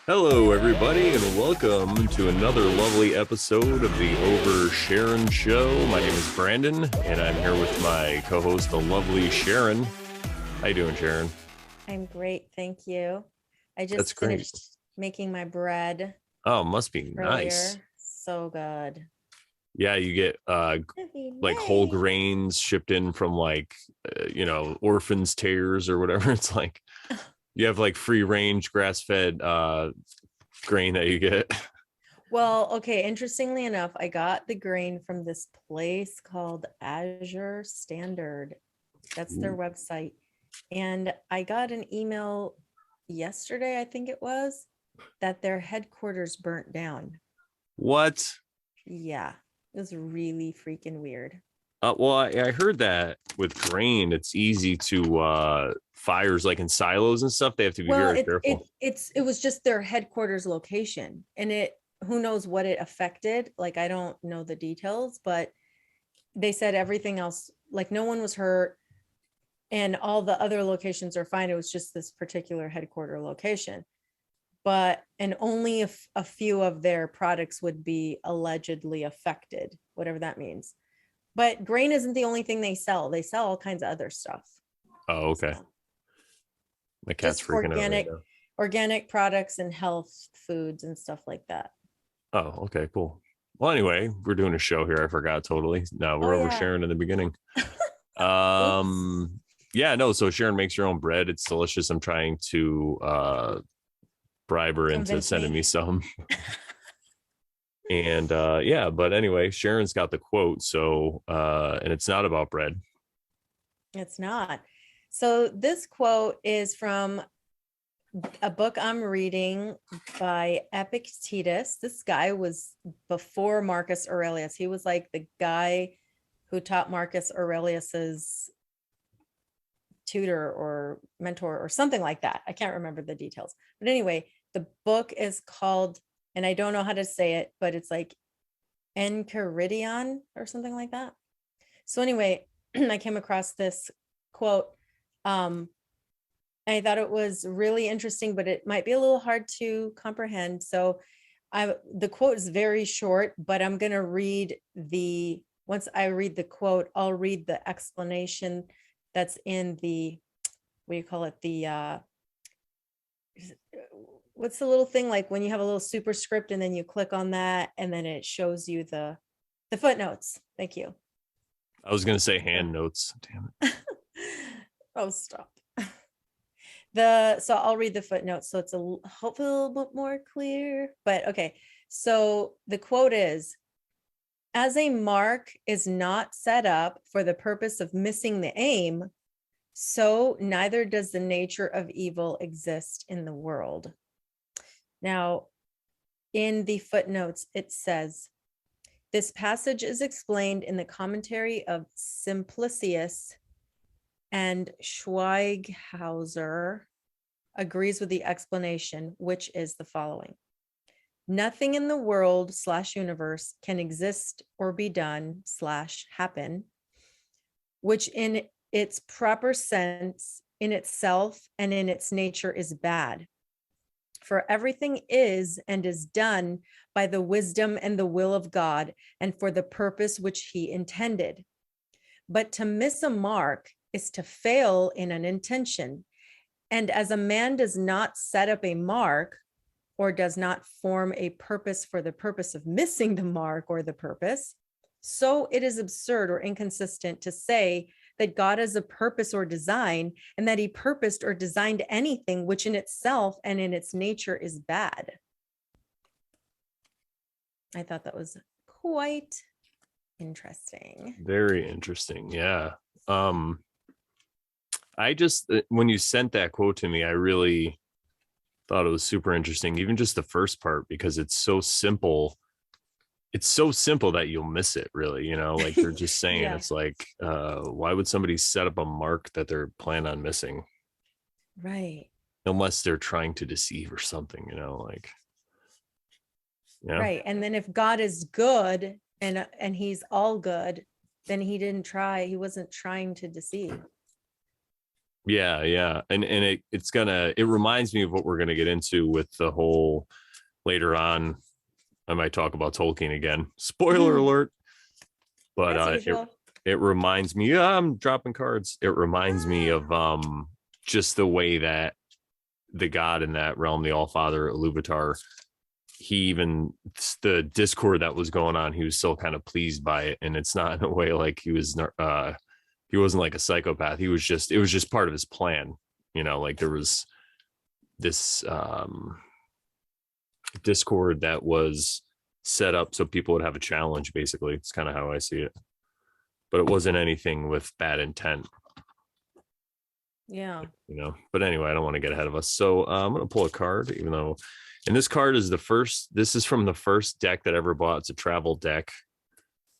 Hello, everybody, and welcome to another lovely episode of the Over Sharon Show. My name is Brandon, and I'm here with my co-host, the lovely Sharon. How you doing, Sharon? I'm great, thank you. I That's just great. finished making my bread Oh, must be nice. earlier. So good. Yeah, you get Happy like whole May. grains shipped in from orphans' tears or whatever. It's like you have like free range, grass-fed grain that you get. Well, okay, interestingly enough, I got the grain from this place called Azure Standard. That's their website. And I got an email yesterday, I think it was, that their headquarters burnt down. What? Yeah, it was really freaking weird. I heard that with grain, it's easy to fires like in silos and stuff. They have to be Well, very it it careful. it's it was just their headquarters location, and it who knows what it affected. Like I don't know the details, but they said everything else, like no one was hurt, and all the other locations are fine. It was just this particular headquarter location, but and only if a few of their products would be allegedly affected, whatever that means. But grain isn't the only thing they sell. They sell all kinds of other stuff. Oh, okay. So My cat's just freaking out right organic products and health foods and stuff like that. now. Oh, okay, cool. Well, anyway, we're doing a show here. I forgot totally. No, Oh we're over yeah. Sharon in the beginning. Oops. Yeah, no. So Sharon makes her own bread. It's delicious. I'm trying to bribe her into Convince sending me. me some. And yeah, but anyway, Sharon's got the quote. So and it's not about bread. It's not. So this quote is from a book I'm reading by Epictetus. This guy was before Marcus Aurelius. He was like the guy who taught Marcus Aurelius's tutor or mentor or something like that. I can't remember the details. But anyway, the book is called, and I don't know how to say it, but it's like Enchiridion or something like that. So anyway, I came across this quote. I thought it was really interesting, but it might be a little hard to comprehend. So the quote is very short, but I'm going to once I read the quote, I'll read the explanation that's in the, what do you call it? What's the little thing like when you have a little superscript and then you click on that and then it shows you the footnotes. Thank you. I was gonna say hand notes. Damn it. Oh, stop. So I'll read the footnotes so it's hopefully a little bit more clear, but okay. So the quote is, as a mark is not set up for the purpose of missing the aim, so neither does the nature of evil exist in the world. Now, in the footnotes, it says, this passage is explained in the commentary of Simplicius, and Schweighauser agrees with the explanation, which is the following. Nothing in the world / universe can exist or be done / happen, which in its proper sense, in itself and in its nature is bad. For everything is and is done by the wisdom and the will of God and for the purpose which he intended. But to miss a mark is to fail in an intention. And as a man does not set up a mark or does not form a purpose for the purpose of missing the mark or the purpose, so it is absurd or inconsistent to say that God has a purpose or design and that he purposed or designed anything which in itself and in its nature is bad. I thought that was quite interesting. Very interesting. Yeah. I just when you sent that quote to me, I really thought it was super interesting, even just the first part, because it's so simple. It's so simple that you'll miss it, really. Like they're just saying, Yeah. it's like, why would somebody set up a mark that they're planning on missing? Right. Unless they're trying to deceive or something, like, yeah. Right. And then if God is good and he's all good, then he wasn't trying to deceive. Yeah. And it reminds me of what we're gonna get into with the whole later on. I might talk about Tolkien again. Spoiler alert. But As usual. it reminds me, yeah, I'm dropping cards. It reminds me of just the way that the god in that realm, the Allfather Iluvatar, he even the discord that was going on, he was still kind of pleased by it. And it's not in a way like he wasn't like a psychopath. It was just part of his plan. Like there was this discord that was set up so people would have a challenge. Basically, it's kind of how I see it, but it wasn't anything with bad intent. Yeah. But anyway, I don't want to get ahead of us, so I'm going to pull a card, even though, and this card is this is from the first deck that I ever bought. It's a travel deck,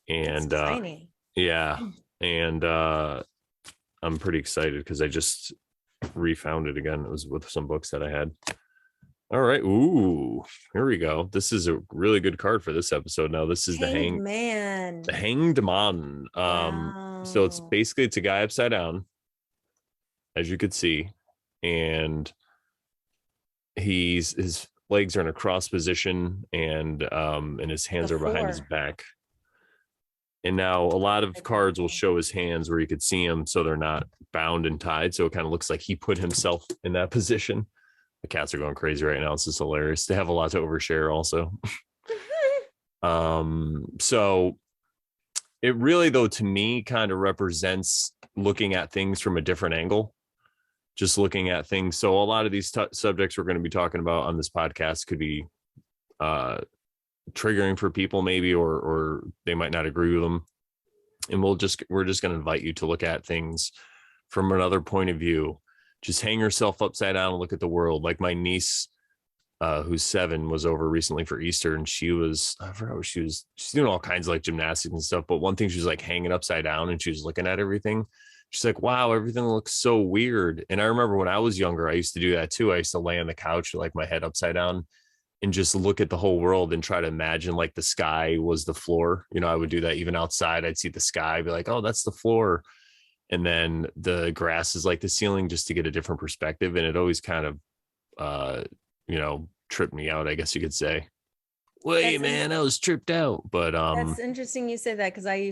and tiny. Yeah, and I'm pretty excited because I just refound it again. It was with some books that I had. All right. Ooh, here we go. This is a really good card for this episode. Now, this is the Hanged Man. The Hanged Man. Wow. So it's a guy upside down, as you could see, and his legs are in a cross position, and his hands are behind his back. And now a lot of cards will show his hands where you could see him, so they're not bound and tied. So it kind of looks like he put himself in that position. The cats are going crazy right now. It's just hilarious. They have a lot to overshare also. So it really, though, to me, kind of represents looking at things from a different angle, just looking at things. So a lot of these subjects we're going to be talking about on this podcast could be triggering for people maybe, or they might not agree with them. And we're just going to invite you to look at things from another point of view. Just hang yourself upside down and look at the world. Like my niece, who's 7, was over recently for Easter, and I forgot what she's doing all kinds of like gymnastics and stuff. But one thing, she was like hanging upside down and she was looking at everything. She's like, wow, everything looks so weird. And I remember when I was younger, I used to do that too. I used to lay on the couch with like my head upside down and just look at the whole world and try to imagine like the sky was the floor. I would do that even outside. I'd see the sky, be like, oh, that's the floor. And then the grass is like the ceiling, just to get a different perspective. And it always kind of, tripped me out, I guess you could say. Wait, man, I was tripped out. But that's interesting you say that, because I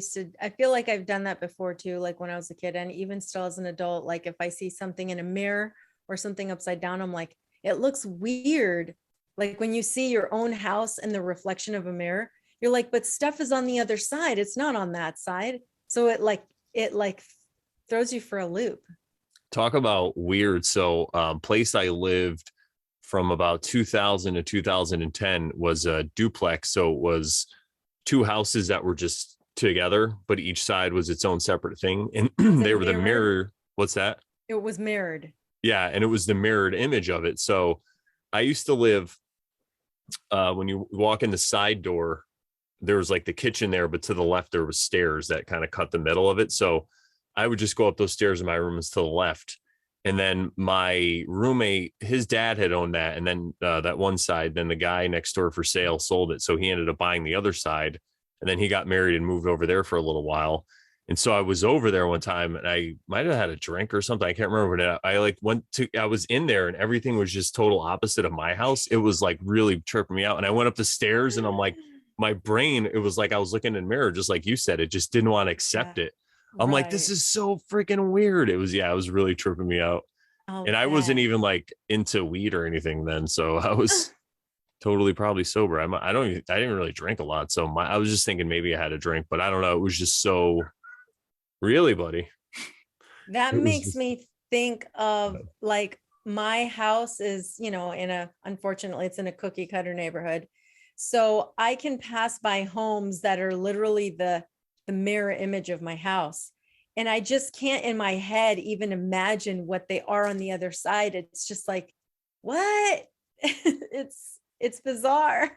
feel like I've done that before too, like when I was a kid, and even still as an adult. Like if I see something in a mirror or something upside down, I'm like, it looks weird. Like when you see your own house in the reflection of a mirror, you're like, but stuff is on the other side. It's not on that side. So it throws you for a loop. Talk about weird. So place I lived from about 2000 to 2010 was a duplex. So it was 2 houses that were just together, but each side was its own separate thing. And they were the mirror. What's that? It was mirrored. Yeah. And it was the mirrored image of it. So I used to live, when you walk in the side door, there was like the kitchen there, but to the left, there was stairs that kind of cut the middle of it. So I would just go up those stairs in my room to the left. And then my roommate, his dad had owned that. And then that one side, then the guy next door for sale sold it. So he ended up buying the other side. And then he got married and moved over there for a little while. And so I was over there one time, and I might have had a drink or something. I can't remember, but I was in there, and everything was just total opposite of my house. It was like really tripping me out. And I went up the stairs, and I'm like, my brain, it was like I was looking in the mirror, just like you said, it just didn't want to accept it. I'm like, this is so freaking weird. It was really tripping me out. And I wasn't even like into weed or anything then. So I was totally probably sober. I didn't really drink a lot. So I was just thinking maybe I had a drink, but I don't know. It was just so really, buddy. That makes me think of like my house is, unfortunately it's in a cookie cutter neighborhood. So I can pass by homes that are literally the mirror image of my house. And I just can't in my head even imagine what they are on the other side. It's just like, what? It's bizarre.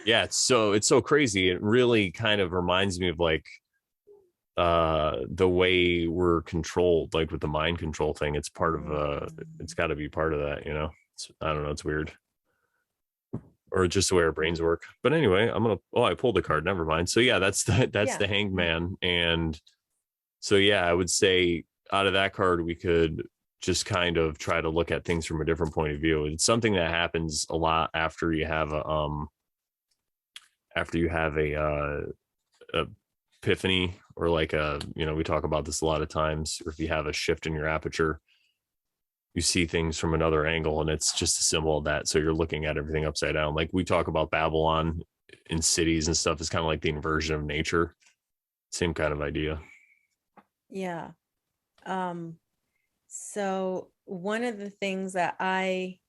Yeah, it's so crazy. It really kind of reminds me of like the way we're controlled, like with the mind control thing. It's part of it's got to be part of that, I don't know, it's weird. Or just the way our brains work. But anyway, I pulled a card, never mind. So yeah, that's the Hanged Man. And so yeah, I would say out of that card we could just kind of try to look at things from a different point of view. It's something that happens a lot after you have a epiphany, or like we talk about this a lot of times, or if you have a shift in your aperture, you see things from another angle, and it's just a symbol of that. So you're looking at everything upside down. Like we talk about Babylon in cities and stuff, is kind of like the inversion of nature. Same kind of idea. Yeah. So one of the things that I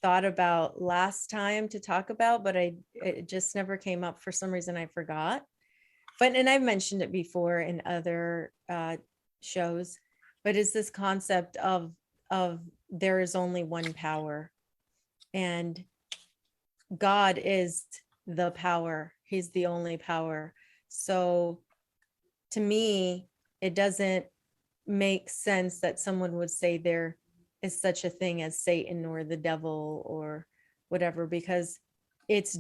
thought about last time to talk about, but it just never came up for some reason. I forgot. And I've mentioned it before in other shows, but it's this concept of there is only one power, and God is the power. He's the only power. So to me, it doesn't make sense that someone would say there is such a thing as Satan or the devil or whatever, because it's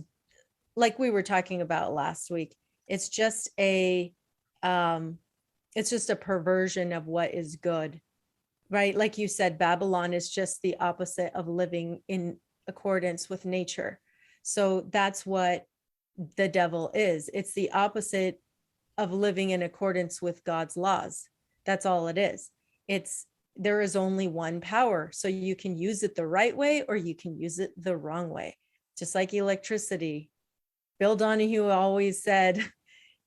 like we were talking about last week. It's just a perversion of what is good, right? Like you said, Babylon is just the opposite of living in accordance with nature. So that's what the devil is. It's the opposite of living in accordance with God's laws. That's all it is. There is only one power. So you can use it the right way or you can use it the wrong way. Just like electricity. Bill Donahue always said,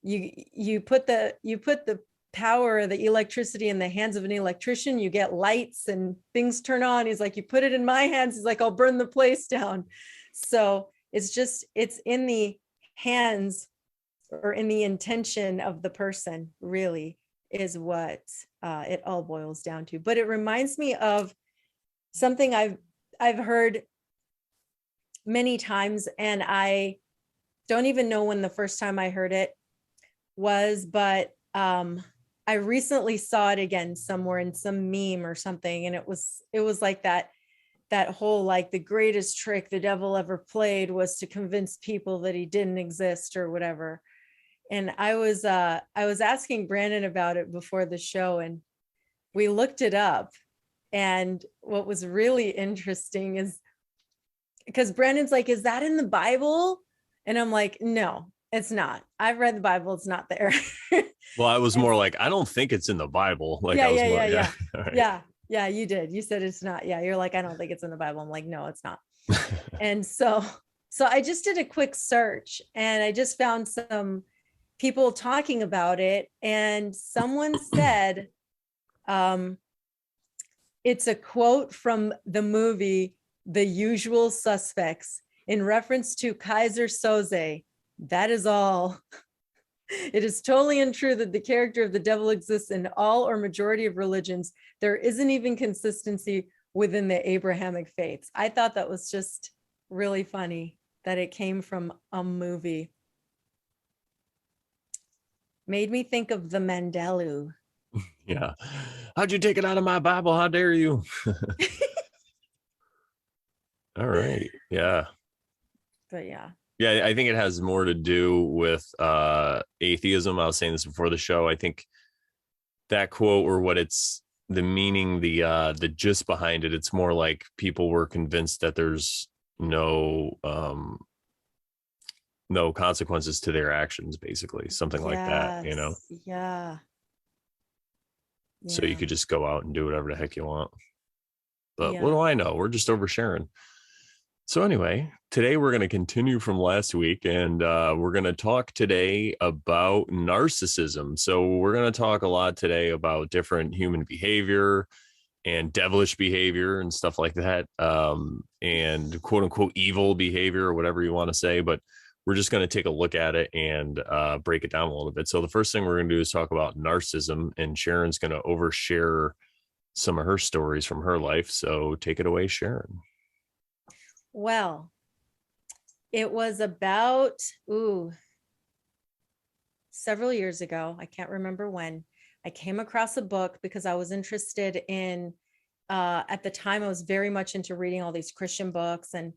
you put the power, the electricity in the hands of an electrician, you get lights and things turn on. He's like, you put it in my hands, he's like, I'll burn the place down. So it's in the hands or in the intention of the person, really, is what it all boils down to. But it reminds me of something I've heard many times, and I don't even know when the first time I heard it was, but I recently saw it again somewhere in some meme or something, and it was like that whole, like, the greatest trick the devil ever played was to convince people that he didn't exist or whatever. And I was asking Brandon about it before the show, and we looked it up. And what was really interesting is, because Brandon's like, is that in the Bible? And I'm like, no, it's not. I've read the Bible. It's not there. Well, I was more like, I don't think it's in the Bible. Like, yeah, I was yeah, more, yeah, yeah. Right. Yeah. Yeah, you did. You said it's not. Yeah. You're like, I don't think it's in the Bible. I'm like, no, it's not. And so I just did a quick search, and I just found some people talking about it. And someone said, it's a quote from the movie The Usual Suspects in reference to Kaiser Soze. That is all. It is totally untrue that the character of the devil exists in all or majority of religions. There isn't even consistency within the Abrahamic faiths. I thought that was just really funny that it came from a movie. Made me think of the Mandelu. Yeah. How'd you take it out of my Bible? How dare you? All right. Yeah. But yeah. Yeah, I think it has more to do with atheism. I was saying this before the show. I think that quote, or what it's the meaning, the gist behind it, it's more like people were convinced that there's no consequences to their actions, basically, something like that, Yeah. So you could just go out and do whatever the heck you want. But what do I know? We're just oversharing. So anyway, today we're going to continue from last week, and we're going to talk today about narcissism. So we're going to talk a lot today about different human behavior and devilish behavior and stuff like that, and quote unquote evil behavior, or whatever you want to say. But we're just going to take a look at it and break it down a little bit. So the first thing we're going to do is talk about narcissism, and Sharon's going to overshare some of her stories from her life. So take it away, Sharon. Well, it was about, several years ago. I can't remember when. I came across a book because I was interested in, at the time, I was very much into reading all these Christian books. And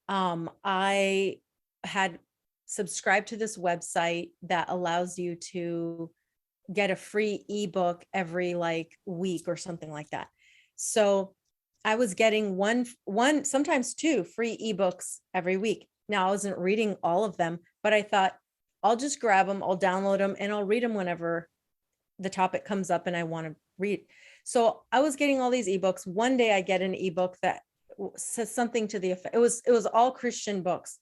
I had subscribed to this website that allows you to get a free ebook every week or something like that. So I was getting one, sometimes two free ebooks every week. Now I wasn't reading all of them, but I thought I'll just grab them, I'll download them, and I'll read them whenever the topic comes up and I want to read. So I was getting all these ebooks. One day I get an ebook that says something to the effect. It was all Christian books.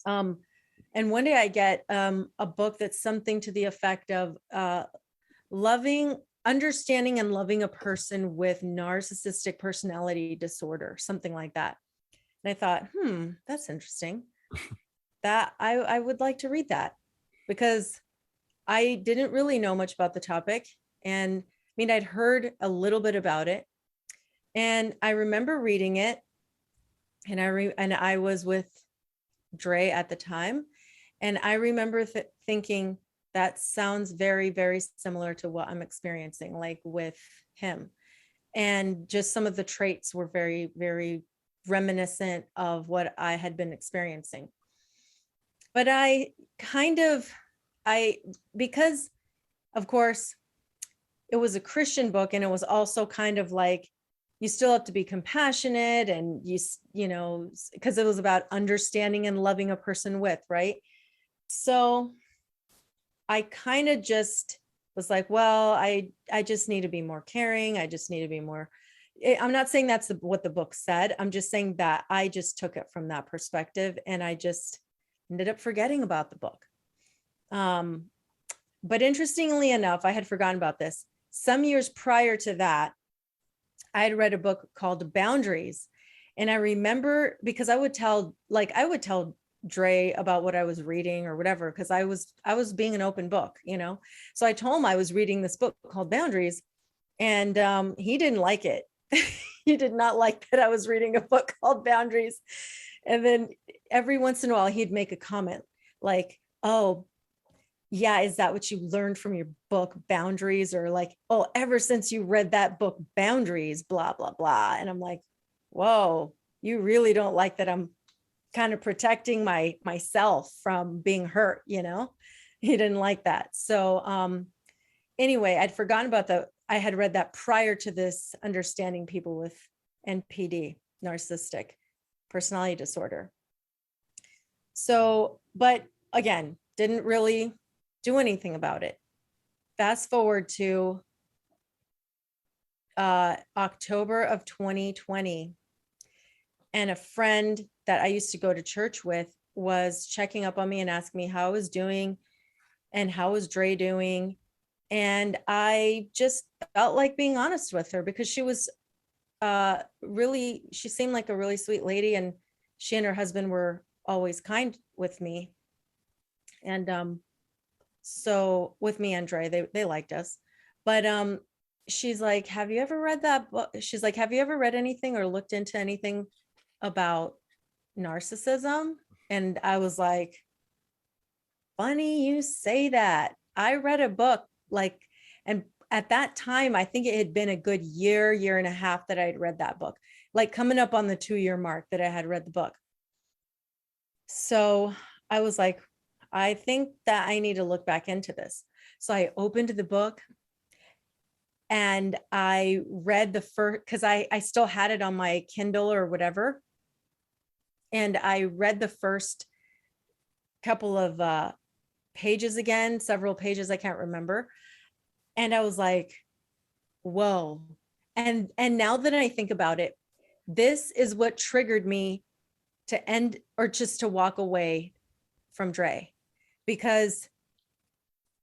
And one day I get a book that's something to the effect of understanding and loving a person with narcissistic personality disorder, something like that. And I thought, that's interesting. That I would like to read that, because I didn't really know much about the topic. And I mean, I'd heard a little bit about it, and I remember reading it, and I was with Dre at the time. And I remember thinking, that sounds very, very similar to what I'm experiencing, like with him. And just some of the traits were very, very reminiscent of what I had been experiencing. But because of course it was a Christian book, and it was also kind of like, you still have to be compassionate, and you know, because it was about understanding and loving a person with, right? So I kind of just was like, well, I just need to be more caring. I just need to be more, I'm not saying that's what the book said. I'm just saying that I just took it from that perspective, and I just ended up forgetting about the book. But interestingly enough, I had forgotten about this. Some years prior to that, I had read a book called Boundaries. And I remember, because I would tell Dre about what I was reading or whatever, because I was being an open book, you know? So I told him I was reading this book called Boundaries, and he didn't like it. He did not like that I was reading a book called Boundaries. And then every once in a while he'd make a comment like, oh, yeah, is that what you learned from your book Boundaries? Or like, oh, ever since you read that book Boundaries, blah, blah, blah. And I'm like, whoa, you really don't like that I'm kind of protecting myself from being hurt, you know? He didn't like that. So anyway, I'd forgotten about I had read that prior to this, understanding people with NPD, narcissistic personality disorder. So, but again, didn't really do anything about it. Fast forward to October of 2020, and a friend that I used to go to church with was checking up on me and asking me how I was doing and how was Dre doing. And I just felt like being honest with her, because she was she seemed like a really sweet lady, and she and her husband were always kind with me. And so with me and Dre, they liked us. But she's like, have you ever read that book? She's like, have you ever read anything or looked into anything about narcissism? And I was like, funny you say that. I read a book and at that time, I think it had been a good year and a half that I'd read that book, like coming up on the 2-year mark that I had read the book. So I was like, I think that I need to look back into this. So I opened the book and I read the first, because I still had it on my Kindle or whatever. And I read the first couple of pages again, several pages, I can't remember. And I was like, whoa. And now that I think about it, this is what triggered me to end, or just to walk away from Dre, because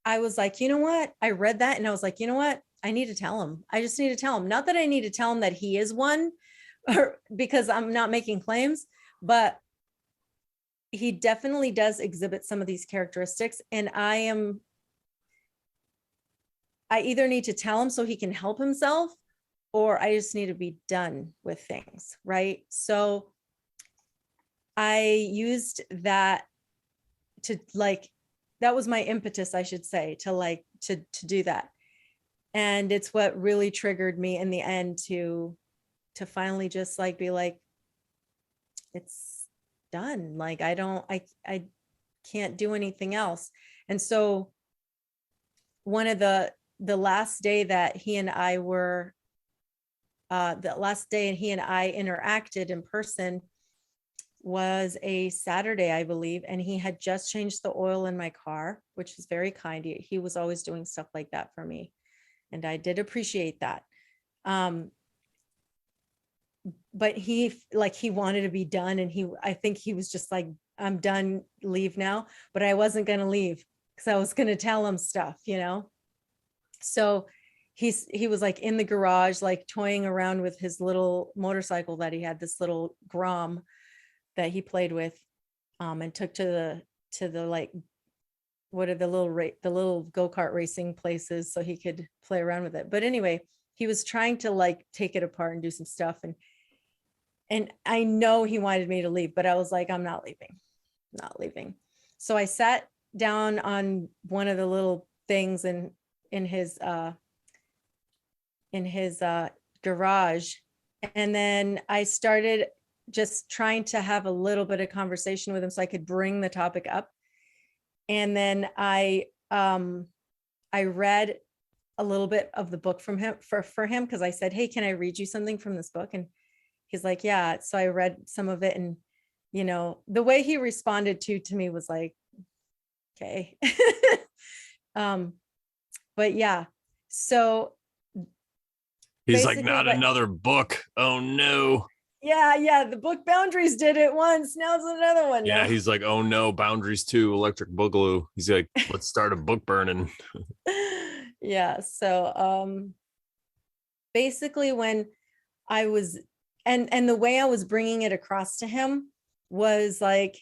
I was like, you know what? I read that and I was like, you know what? I need to tell him. I just need to tell him. Not that I need to tell him that he is one, or because I'm not making claims, but he definitely does exhibit some of these characteristics. And I either need to tell him so he can help himself, or I just need to be done with things, right? So I used that to that was my impetus, I should say, to do that. And it's what really triggered me in the end to finally just be like, it's done. Like, I can't do anything else. And so one of the last day that he and I were the last day he and I interacted in person was a Saturday, I believe. And he had just changed the oil in my car, which was very kind. He was always doing stuff like that for me. And I did appreciate that. But he wanted to be done. And I think he was just like, I'm done, leave now. But I wasn't going to leave because I was going to tell him stuff, So he was like in the garage, like toying around with his little motorcycle that he had, this little Grom that he played with, and took to the like, what are the little go-kart racing places so he could play around with it. But anyway, he was trying to like take it apart and do some stuff. And I know he wanted me to leave, but I was like, I'm not leaving. So I sat down on one of the little things in his garage. And then I started just trying to have a little bit of conversation with him so I could bring the topic up. And then I read a little bit of the book from him for him, because I said, hey, can I read you something from this book? And he's like, yeah. So I read some of it, and the way he responded to me was like, okay. But yeah, so he's like, not another book. Oh no. Yeah, the book Boundaries did it once. Now it's another one. Yeah, now. he's like, oh no, Boundaries 2, Electric Boogaloo. He's like, let's start a book burning. Yeah, so basically when I was, and the way I was bringing it across to him was like,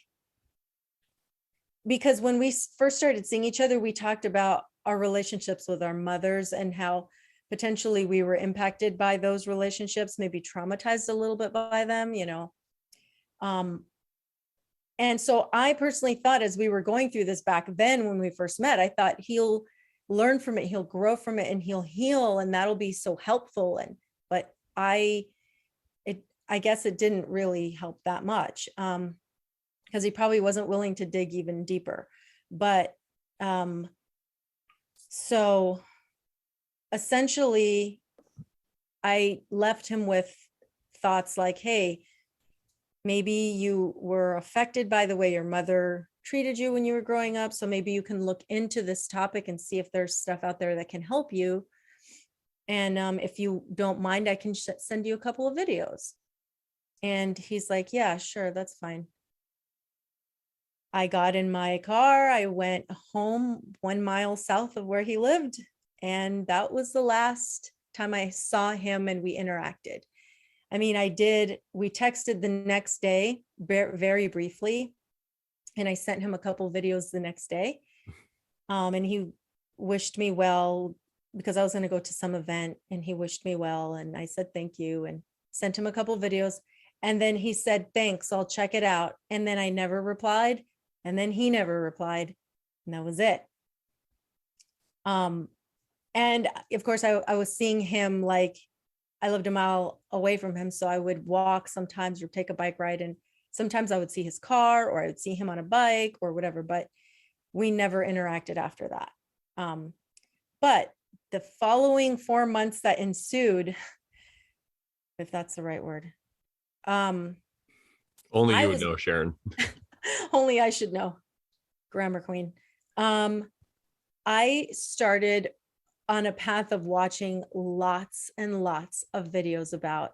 because when we first started seeing each other, we talked about our relationships with our mothers and how potentially we were impacted by those relationships, maybe traumatized a little bit by them, and so I personally thought, as we were going through this back then when we first met, I thought he'll learn from it, he'll grow from it, and he'll heal, and that'll be so helpful. But I guess it didn't really help that much, because he probably wasn't willing to dig even deeper. But so essentially I left him with thoughts like, hey, maybe you were affected by the way your mother treated you when you were growing up. So maybe you can look into this topic and see if there's stuff out there that can help you. And if you don't mind, I can send you a couple of videos. And he's like, yeah, sure, that's fine. I got in my car. I went home 1 mile south of where he lived. And that was the last time I saw him and we interacted. I mean, we texted the next day, very briefly. And I sent him a couple videos the next day. And he wished me well because I was going to go to some event, and he wished me well. And I said, thank you, and sent him a couple videos. And then he said, thanks, I'll check it out. And then I never replied. And then he never replied. And that was it. And of course I was seeing him, like I lived a mile away from him. So I would walk sometimes or take a bike ride. And sometimes I would see his car, or I would see him on a bike or whatever, but we never interacted after that. But the following 4 months that ensued, if that's the right word. Only you would know, Sharon. Only I should know. Grammar queen. I started on a path of watching lots and lots of videos about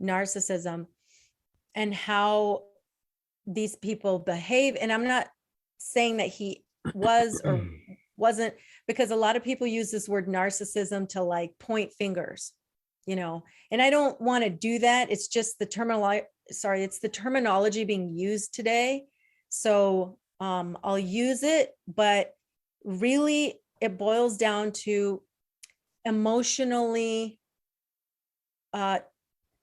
narcissism and how these people behave. And I'm not saying that he was or wasn't, because a lot of people use this word narcissism to like point fingers, and I don't want to do that. It's just the terminology being used today. So I'll use it, but really it boils down to emotionally,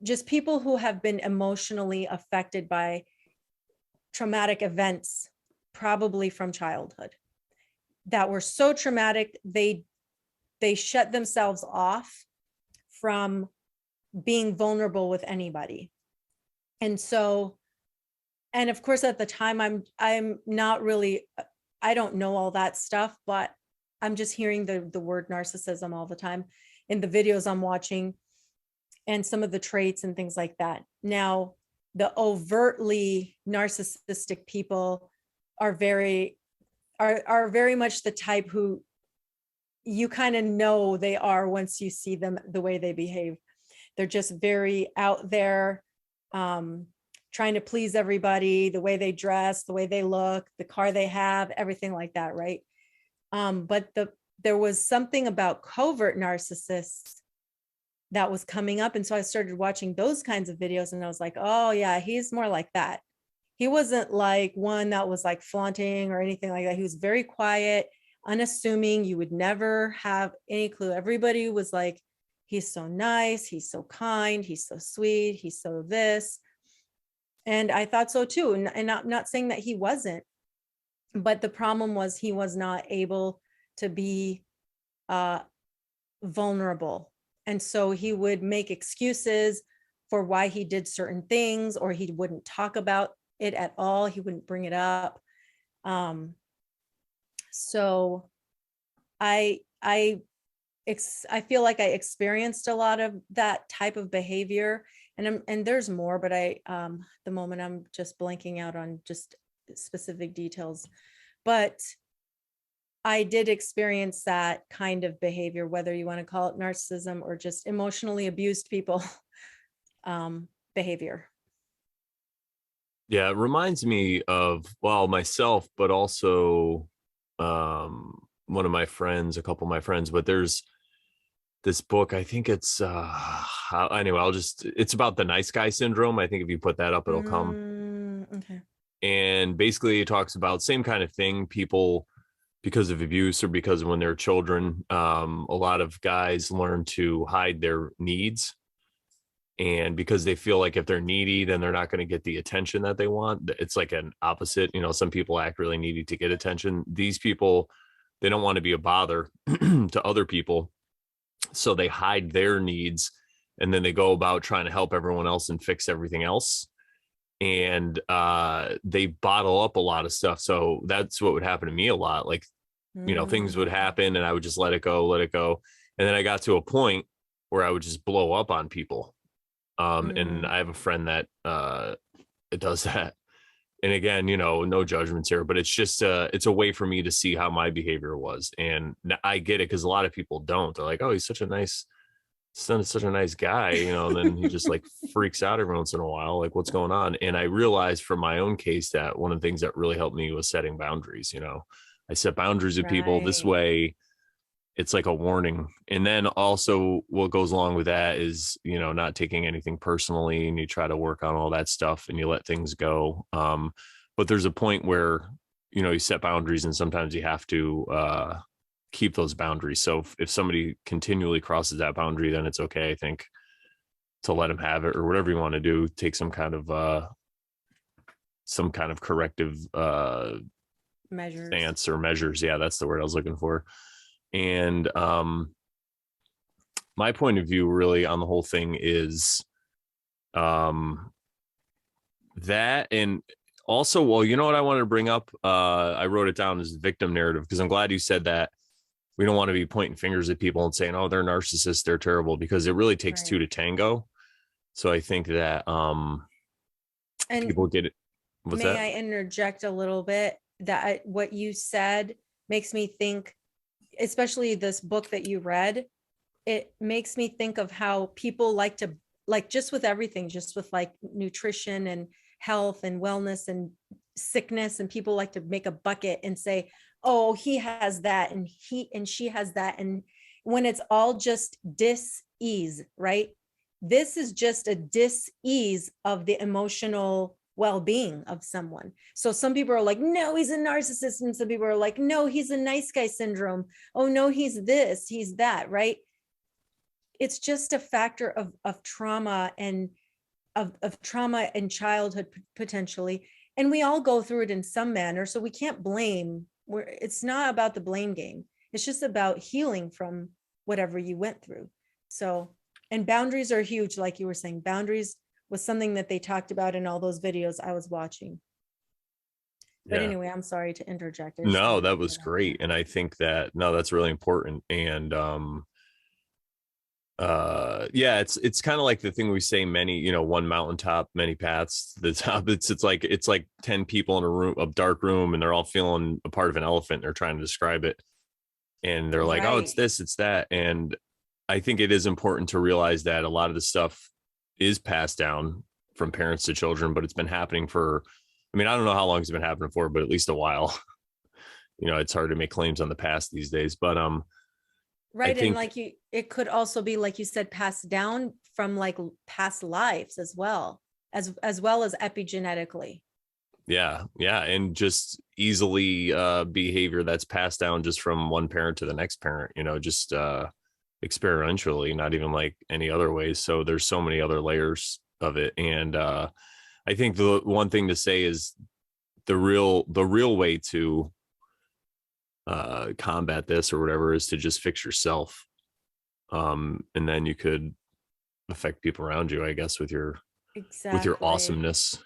just people who have been emotionally affected by traumatic events, probably from childhood, that were so traumatic, they shut themselves off from being vulnerable with anybody. And so, and of course at the time I'm not really, I don't know all that stuff, but I'm just hearing the word narcissism all the time in the videos I'm watching. and some of the traits and things like that. Now, the overtly narcissistic people are very much the type who you kind of know they are once you see them, the way they behave. They're just very out there, trying to please everybody, the way they dress, the way they look, the car they have, everything like that, right? But there was something about covert narcissists that was coming up. And so I started watching those kinds of videos and I was like, oh yeah, he's more like that. He wasn't like one that was like flaunting or anything like that. He was very quiet, unassuming. You would never have any clue. Everybody was like, he's so nice, he's so kind, he's so sweet, he's so this. And I thought so too. And I'm not saying that he wasn't, but the problem was he was not able to be vulnerable. And so he would make excuses for why he did certain things, or he wouldn't talk about it at all. He wouldn't bring it up. So I feel like I experienced a lot of that type of behavior, and there's more, but the moment I'm just blanking out on just specific details, but I did experience that kind of behavior, whether you want to call it narcissism or just emotionally abused people behavior. Yeah, it reminds me of, well, myself, but also one of my friends, a couple of my friends, but there's this book, I think it's anyway, it's about the nice guy syndrome. I think if you put that up, it'll come. Okay. And basically it talks about same kind of thing. People, because of abuse or because when they're children, a lot of guys learn to hide their needs. And because they feel like if they're needy, then they're not going to get the attention that they want. It's like an opposite. You know, some people act really needy to get attention. These people, they don't want to be a bother to other people. So they hide their needs, and then they go about trying to help everyone else and fix everything else. And they bottle up a lot of stuff. So that's what would happen to me a lot. Like, you know, things would happen and I would just let it go. And then I got to a point where I would just blow up on people. And I have a friend that it does that. And again, you know, no judgments here, but it's just it's a way for me to see how my behavior was. And I get it because a lot of people don't. They're like, oh, he's such a nice guy, you know, and then he just like freaks out every once in a while, like what's going on. And I realized from my own case that one of the things that really helped me was setting boundaries. You know, I set boundaries with people this way. It's like a warning. And then also what goes along with that is, you know, not taking anything personally, and you try to work on all that stuff and you let things go. But there's a point where, you know, you set boundaries and sometimes you have to keep those boundaries. So if somebody continually crosses that boundary, then it's okay, I think, to let them have it, or whatever you want to do, take some kind of corrective measures. Stance or measures. Yeah, that's the word I was looking for. And my point of view really on the whole thing is that, and also, well, you know what I wanted to bring up? I wrote it down as the victim narrative, because I'm glad you said that. We don't want to be pointing fingers at people and saying, oh, they're narcissists, they're terrible, because it really takes two to tango. So I think that and people get it. What's that? May I interject a little bit? That what you said makes me think, especially this book that you read, it makes me think of how people like to, like, just with everything, just with like nutrition and health and wellness and sickness, and people like to make a bucket and say, oh, he has that and he and she has that. And when it's all just dis-ease, right? This is just a dis-ease of the emotional well-being of someone. So some people are like, no, he's a narcissist. And some people are like, no, he's a nice guy syndrome. Oh no, he's this, he's that, right? It's just a factor of trauma and of trauma in childhood potentially. And we all go through it in some manner. So we can't blame. It's not about the blame game. It's just about healing from whatever you went through. So, and boundaries are huge. Like you were saying, boundaries was something that they talked about in all those videos I was watching. But anyway, I'm sorry to interject. No, that was great. And I think that, no, that's really important. And Yeah, it's kind of like the thing we say, many, one mountaintop, many paths to the top. It's like 10 people in a dark room, and they're all feeling a part of an elephant. They're trying to describe it, and they're like, oh, it's Right. this, it's that. And I think it is important to realize that a lot of the stuff is passed down from parents to children, but it's been happening for, I mean, I don't know how long it's been happening for, but at least a while. It's hard to make claims on the past these days, but I Right. And think, like it could also be, like you said, passed down from like past lives as well as epigenetically. yeah, and just easily behavior that's passed down just from one parent to the next parent, just experientially, not even like any other ways. So there's so many other layers of it. And I think the one thing to say is the real way to combat this or whatever is to just fix yourself. And then you could affect people around you, I guess, with your Exactly. awesomeness.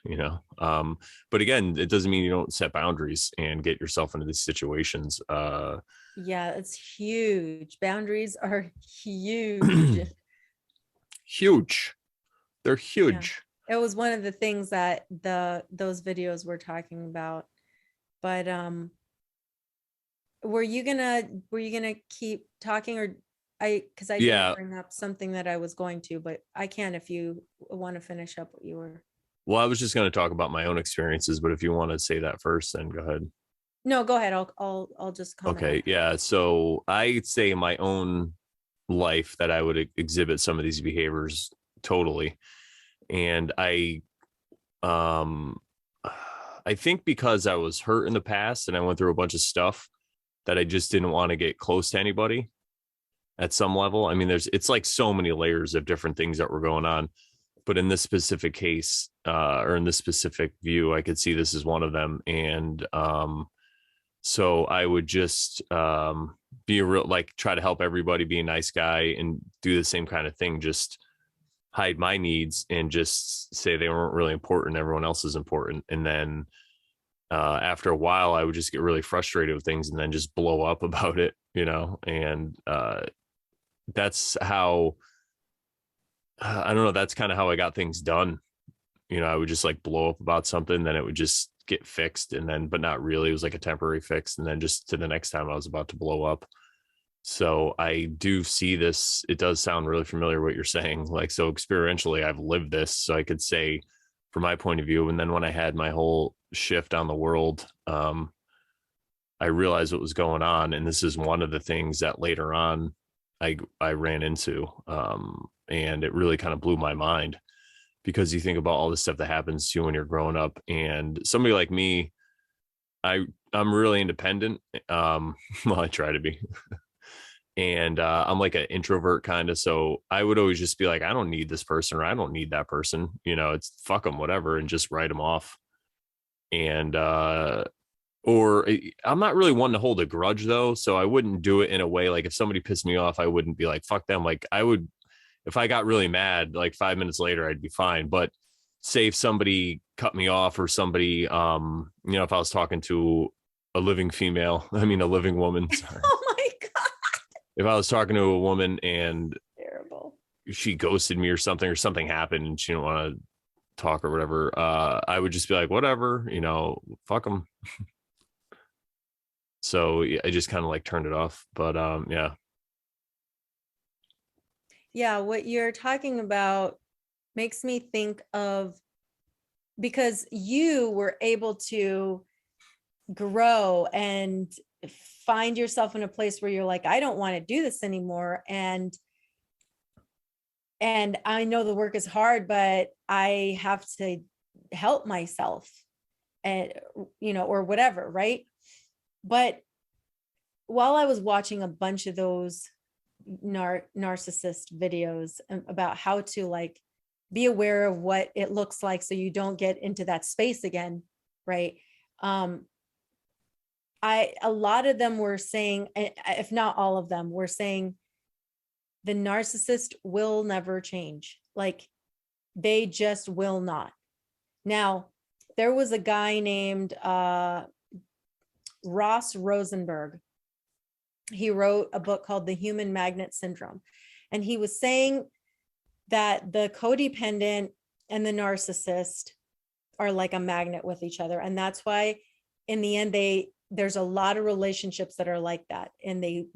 But again, it doesn't mean you don't set boundaries and get yourself into these situations. Yeah, it's huge. Boundaries are huge. Huge. They're Yeah. huge. It was one of the things that those videos were talking about. But were you gonna keep talking, or because I did Yeah. bring up something that I was going to, but I can if you want to finish up what you were. Well, I was just going to talk about my own experiences, but if you want to say that first, then go ahead. No, go ahead. I'll just comment Okay. after. Yeah. So I'd say in my own life that I would exhibit some of these behaviors totally. And um, I think because I was hurt in the past and I went through a bunch of stuff that I just didn't want to get close to anybody at some level. I mean, it's like so many layers of different things that were going on. But in this specific case, or in this specific view, I could see this as one of them. And so I would just be a real, like, try to help everybody, be a nice guy, and do the same kind of thing. Just hide my needs and just say they weren't really important. Everyone else is important. And then after a while, I would just get really frustrated with things and then just blow up about it. And that's how, I don't know, that's kind of how I got things done. I would just like blow up about something, then it would just get fixed, and then, but not really. It was like a temporary fix, and then just to the next time I was about to blow up. So I do see this. It does sound really familiar what you're saying. Like, so experientially, I've lived this, so I could say from my point of view. And then when I had my whole shift on the world, I realized what was going on, and this is one of the things that later on I ran into, and it really kind of blew my mind, because you think about all the stuff that happens to you when you're growing up. And somebody like me, I'm really independent. Well, I try to be. And I'm like an introvert kind of, so I would always just be like, I don't need this person, or I don't need that person. It's fuck them, whatever, and just write them off. And or I'm not really one to hold a grudge though, so I wouldn't do it in a way like, if somebody pissed me off, I wouldn't be like fuck them. Like, I would, if I got really mad, like 5 minutes later, I'd be fine. But say if somebody cut me off, or somebody, if I was talking to a living female, I mean, a living woman, sorry. Oh my God. If I was talking to a woman and Terrible. she ghosted me, or something happened and she didn't want to talk or whatever, I would just be like, whatever, fuck them. So yeah, I just kind of like turned it off. But yeah. Yeah, what you're talking about makes me think of, because you were able to grow and find yourself in a place where you're like, I don't want to do this anymore. And I know the work is hard, but I have to help myself, and or whatever, right? But while I was watching a bunch of those narcissist videos about how to like be aware of what it looks like so you don't get into that space again, right? A lot of them were saying, if not all of them, were saying the narcissist will never change. Like, they just will not. Now, there was a guy named Ross Rosenberg. He wrote a book called The Human Magnet Syndrome. And he was saying that the codependent and the narcissist are like a magnet with each other. And that's why in the end, there's a lot of relationships that are like that. And they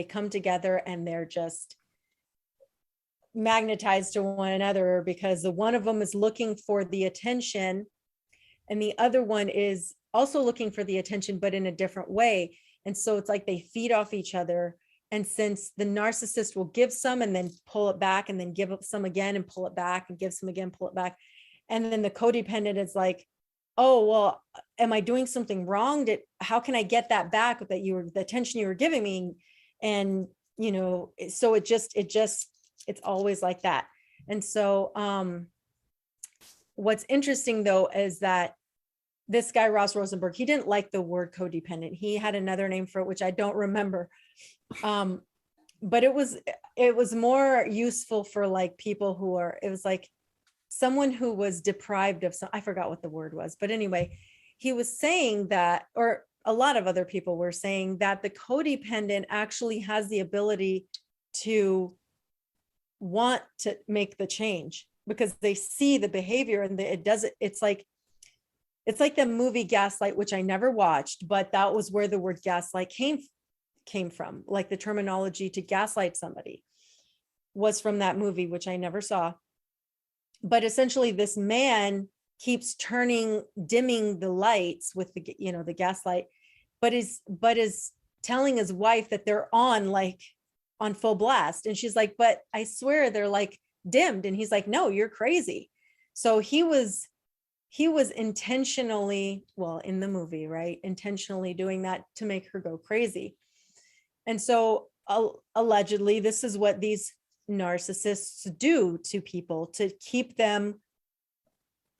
come together and they're just magnetized to one another, because the one of them is looking for the attention and the other one is also looking for the attention, but in a different way. And so it's like they feed off each other. And since the narcissist will give some and then pull it back and then give up some again and pull it back and give some again, pull it back. And then the codependent is like, oh, well, am I doing something wrong? How can I get that back, that the attention you were giving me? And, so it's always like that. And so what's interesting though, is that this guy, Ross Rosenberg, he didn't like the word codependent. He had another name for it, which I don't remember. But it was more useful for like people it was like someone who was deprived of I forgot what the word was, but anyway, he was saying that, or a lot of other people were saying that the codependent actually has the ability to want to make the change because they see the behavior and it's like the movie Gaslight, which I never watched, but that was where the word gaslight came from. Like the terminology to gaslight somebody was from that movie, which I never saw. But essentially this man keeps dimming the lights with the gaslight, but is telling his wife that they're on full blast. And she's like, but I swear they're like dimmed. And he's like, no, you're crazy. So he was intentionally, well, in the movie, right, intentionally doing that to make her go crazy. And so allegedly, this is what these narcissists do to people to keep them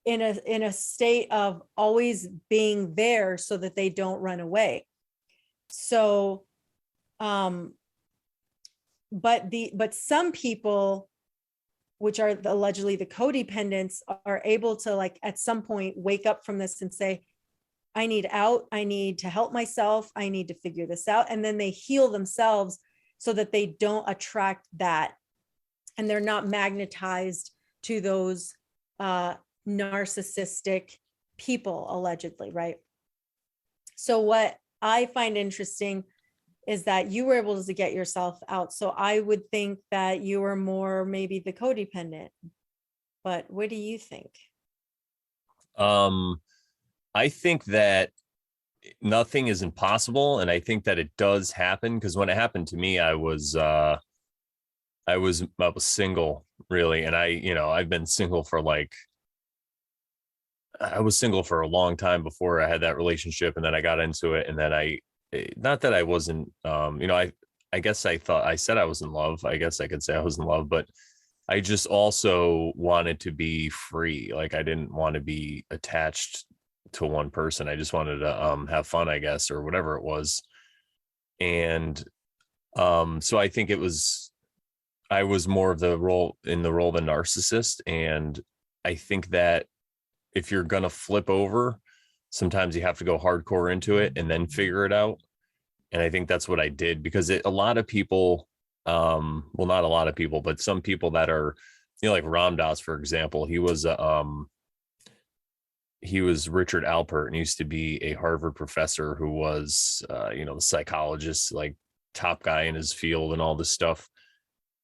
in a state of always being there so that they don't run away. So, but some people, which are allegedly the codependents, are able to like at some point wake up from this and say, I need out, I need to help myself, I need to figure this out. And then they heal themselves so that they don't attract that. And they're not magnetized to those narcissistic people, allegedly, right? So what I find interesting is that you were able to get yourself out. So I would think that you were more maybe the codependent, but what do you think? I think that nothing is impossible. And I think that it does happen, because when it happened to me, I was single, really. And I've been single for I was single for a long time before I had that relationship. And then I got into it. And then not that I wasn't, I guess I said I was in love. I guess I could say I was in love, but I just also wanted to be free. Like I didn't want to be attached to one person. I just wanted to have fun, I guess, or whatever it was. And so I think I was more of the role of the narcissist. And I think that if you're going to flip over, sometimes you have to go hardcore into it and then figure it out. And I think that's what I did, because a lot of people, well, not a lot of people, but some people that are, like Ram Dass, for example, he was Richard Alpert, and used to be a Harvard professor who was, the psychologist, like top guy in his field and all this stuff.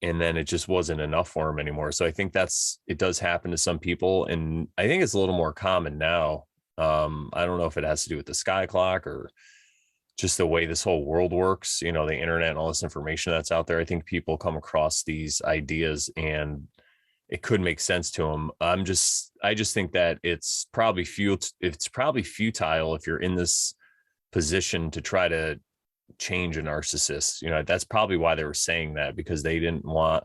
And then it just wasn't enough for him anymore. So I think it does happen to some people. And I think it's a little more common now. I don't know if it has to do with the sky clock or just the way this whole world works, the internet and all this information that's out there. I think people come across these ideas and it could make sense to them. I just think that it's probably futile if you're in this position to try to change a narcissist. That's probably why they were saying that, because they didn't want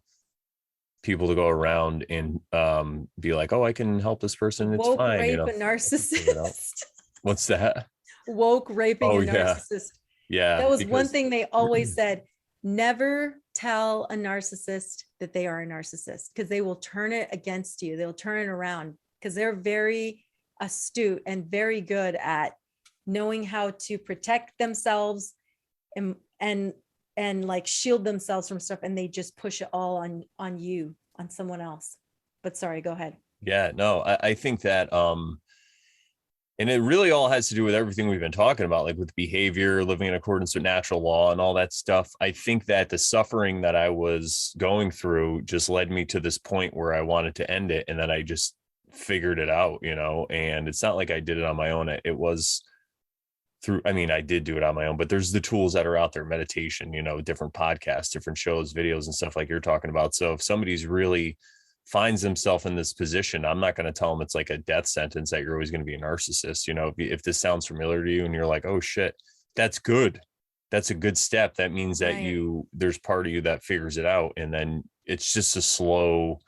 people to go around and be like, oh, I can help this person, it's Woke fine, rape a narcissist. What's that? Woke raping a narcissist. Yeah, that was one thing they always said: never tell a narcissist that they are a narcissist, because they will turn it against you. They'll turn it around, because they're very astute and very good at knowing how to protect themselves and and like shield themselves from stuff, and they just push it all on you, on someone else. But sorry, go ahead. Yeah, no, I think that and it really all has to do with everything we've been talking about, like with behavior, living in accordance with natural law and all that stuff. I think that the suffering that I was going through just led me to this point where I wanted to end it. And then I just figured it out, you know, and it's not like I did it on my own. It was through, I mean, I did do it on my own, but there's the tools that are out there, meditation, you know, different podcasts, different shows, videos and stuff like you're talking about. So if somebody's really finds himself in this position, I'm not going to tell him it's like a death sentence that you're always going to be a narcissist. You know, if this sounds familiar to you and you're like, oh shit, that's good. That's a good step. That means that Right. there's part of you that figures it out. And then it's just a slow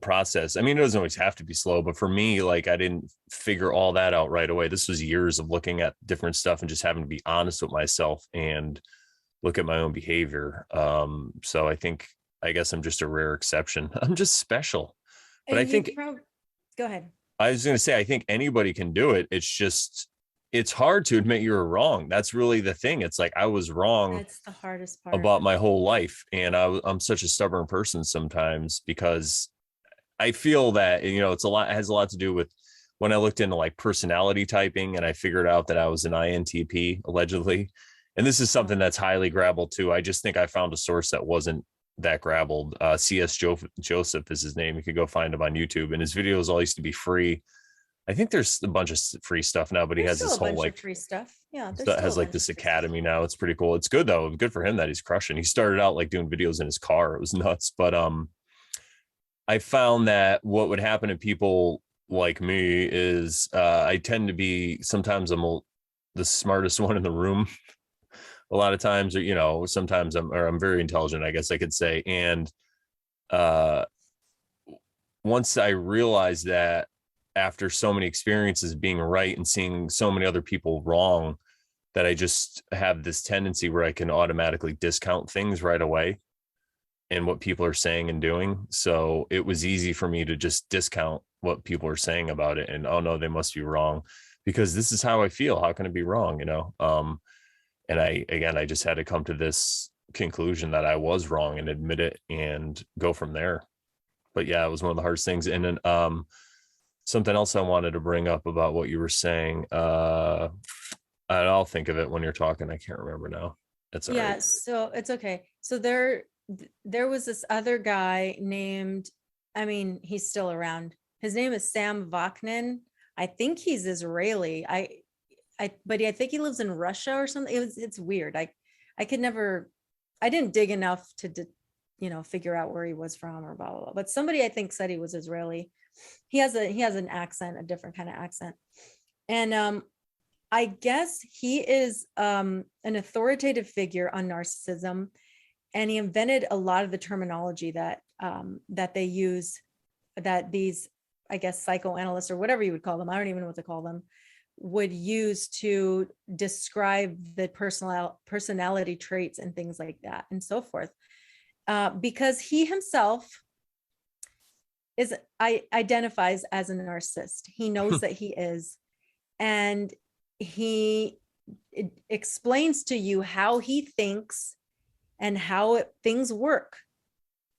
process. I mean, it doesn't always have to be slow, but for me, like I didn't figure all that out right away. This was years of looking at different stuff and just having to be honest with myself and look at my own behavior. So I guess I'm just a rare exception. I'm just special. But I You think go ahead. I was going to say, I think anybody can do it. It's just, it's hard to admit you're wrong. That's really the thing. It's like I was wrong That's the hardest part. about my whole life. And I'm such a stubborn person sometimes because I feel that, you know, it has a lot to do with when I looked into like personality typing and I figured out that I was an INTP allegedly. And this is something that's highly grabbled too. I just think I found a source that wasn't that grabbled. Joseph is his name. You could go find him on YouTube, and his videos all used to be free. I think there's a bunch of free stuff now, but he There's has still this a whole bunch like of free stuff. Yeah, there's that still has a like bunch of this free stuff. academy now. It's pretty cool. It's good though. Good for him that he's crushing. He started out like doing videos in his car. It was nuts. But I found that what would happen to people like me is I tend to be sometimes the smartest one in the room a lot of times, or you know, sometimes I'm very intelligent, I guess I could say. And uh once I realized that after so many experiences being right and seeing so many other people wrong, that I just have this tendency where I can automatically discount things right away and what people are saying and doing. So it was easy for me to just discount what people are saying about it and, oh no, they must be wrong because this is how I feel. How can it be wrong? You know? And I just had to come to this conclusion that I was wrong and admit it and go from there. But yeah, it was one of the hardest things. And then something else I wanted to bring up about what you were saying. I'll think of it when you're talking. I can't remember now. That's all right. Yeah, so it's okay. So there was this other guy named, I mean, he's still around. His name is Sam Vaknin. I think he's Israeli. But I think he lives in Russia or something. It's weird. I could never, I didn't dig enough to figure out where he was from or blah, blah, blah. But somebody I think said he was Israeli. He has an accent, a different kind of accent. And I guess he is an authoritative figure on narcissism, and he invented a lot of the terminology that they use, that these, I guess, psychoanalysts or whatever you would call them, I don't even know what to call them, would use to describe the personality traits and things like that and so forth. Because he himself identifies as a narcissist. He knows that he is, and he explains to you how he thinks and how things work,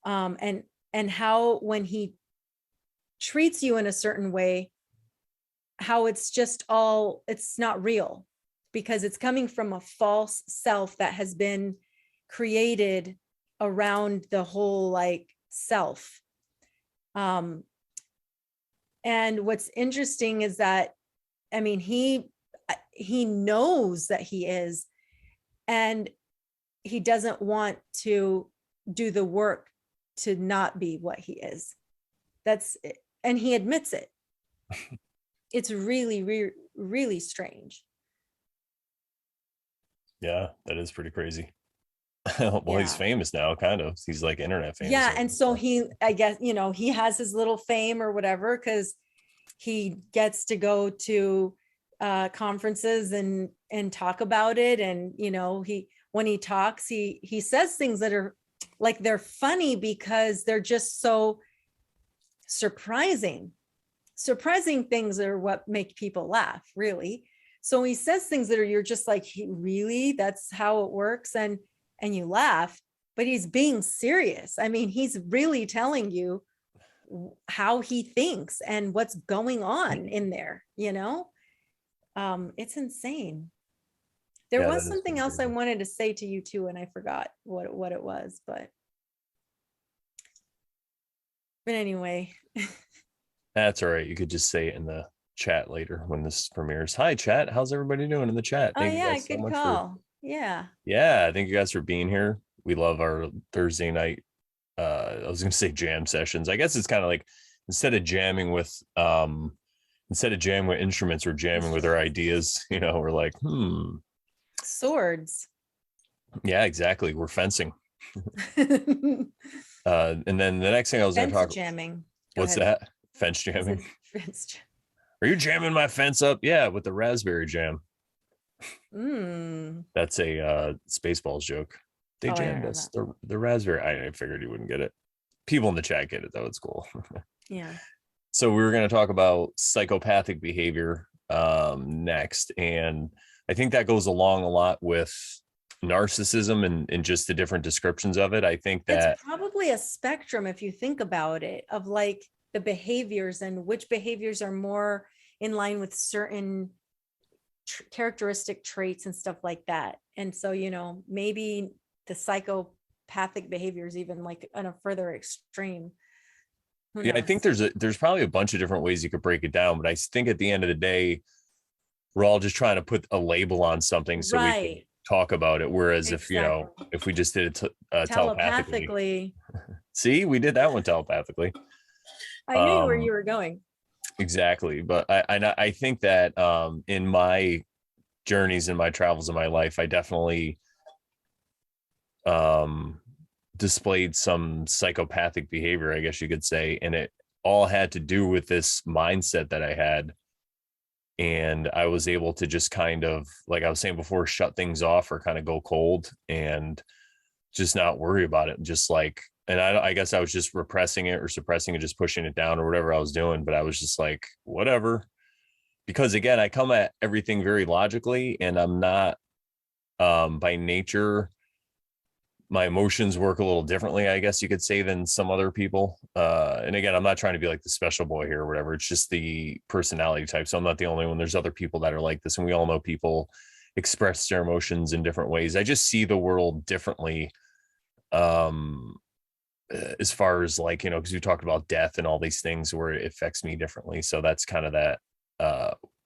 and how when he treats you in a certain way, how it's not real, because it's coming from a false self that has been created around the whole like self. And what's interesting is that, I mean, he knows that he is, and he doesn't want to do the work to not be what he is. And he admits it. It's really, really strange. Yeah, that is pretty crazy. Well, he's Yeah. famous now, kind of. He's like internet famous. Yeah. And so I guess, he has his little fame or whatever, because he gets to go to conferences and talk about it. And, when he talks, he says things that are like, they're funny because they're just so surprising. Surprising things are what make people laugh, really. So he says things that are, you're just like, really, that's how it works. And you laugh, but he's being serious. I mean, he's really telling you how he thinks and what's going on in there, you know? It's insane. There was something else I wanted to say to you too, and I forgot what it was, but anyway. That's all right. You could just say it in the chat later when this premieres. Hi, chat. How's everybody doing in the chat? Thank you guys so much call. Yeah. Thank you guys for being here. We love our Thursday night. I was going to say jam sessions. I guess it's kind of like instead of jamming with instruments, we're jamming with our ideas. You know, we're like, swords. Yeah, exactly. We're fencing. And then the next thing I was going to talk jamming. What's that? Fence jamming. Are you jamming my fence up? Yeah, with the raspberry jam. That's a Spaceballs joke. They jammed us the raspberry. I figured you wouldn't get it. People in the chat get it though. It's cool. Yeah. So we were going to talk about psychopathic behavior next, and I think that goes along a lot with narcissism and just the different descriptions of it. I think that it's probably a spectrum if you think about it, of like the behaviors and which behaviors are more in line with certain characteristic traits and stuff like that. And so, you know, maybe the psychopathic behavior is even like on a further extreme. Yeah, I think there's probably a bunch of different ways you could break it down, but I think at the end of the day, we're all just trying to put a label on something so we can talk about it. Whereas if we just did it telepathically. See, we did that one telepathically. I knew where you were going. Exactly. But I think that in my journeys and my travels in my life, I definitely displayed some psychopathic behavior, I guess you could say. And it all had to do with this mindset that I had. And I was able to just kind of, like I was saying before, shut things off or kind of go cold and just not worry about it. Just like, and I guess I was just repressing it or suppressing it, just pushing it down or whatever I was doing. But I was just like, whatever. Because again, I come at everything very logically, and I'm not by nature, my emotions work a little differently, I guess you could say, than some other people. And again, I'm not trying to be like the special boy here or whatever. It's just the personality type. So I'm not the only one. There's other people that are like this. And we all know people express their emotions in different ways. I just see the world differently. As far as like, you know, because we talked about death and all these things where it affects me differently. So that's kind of that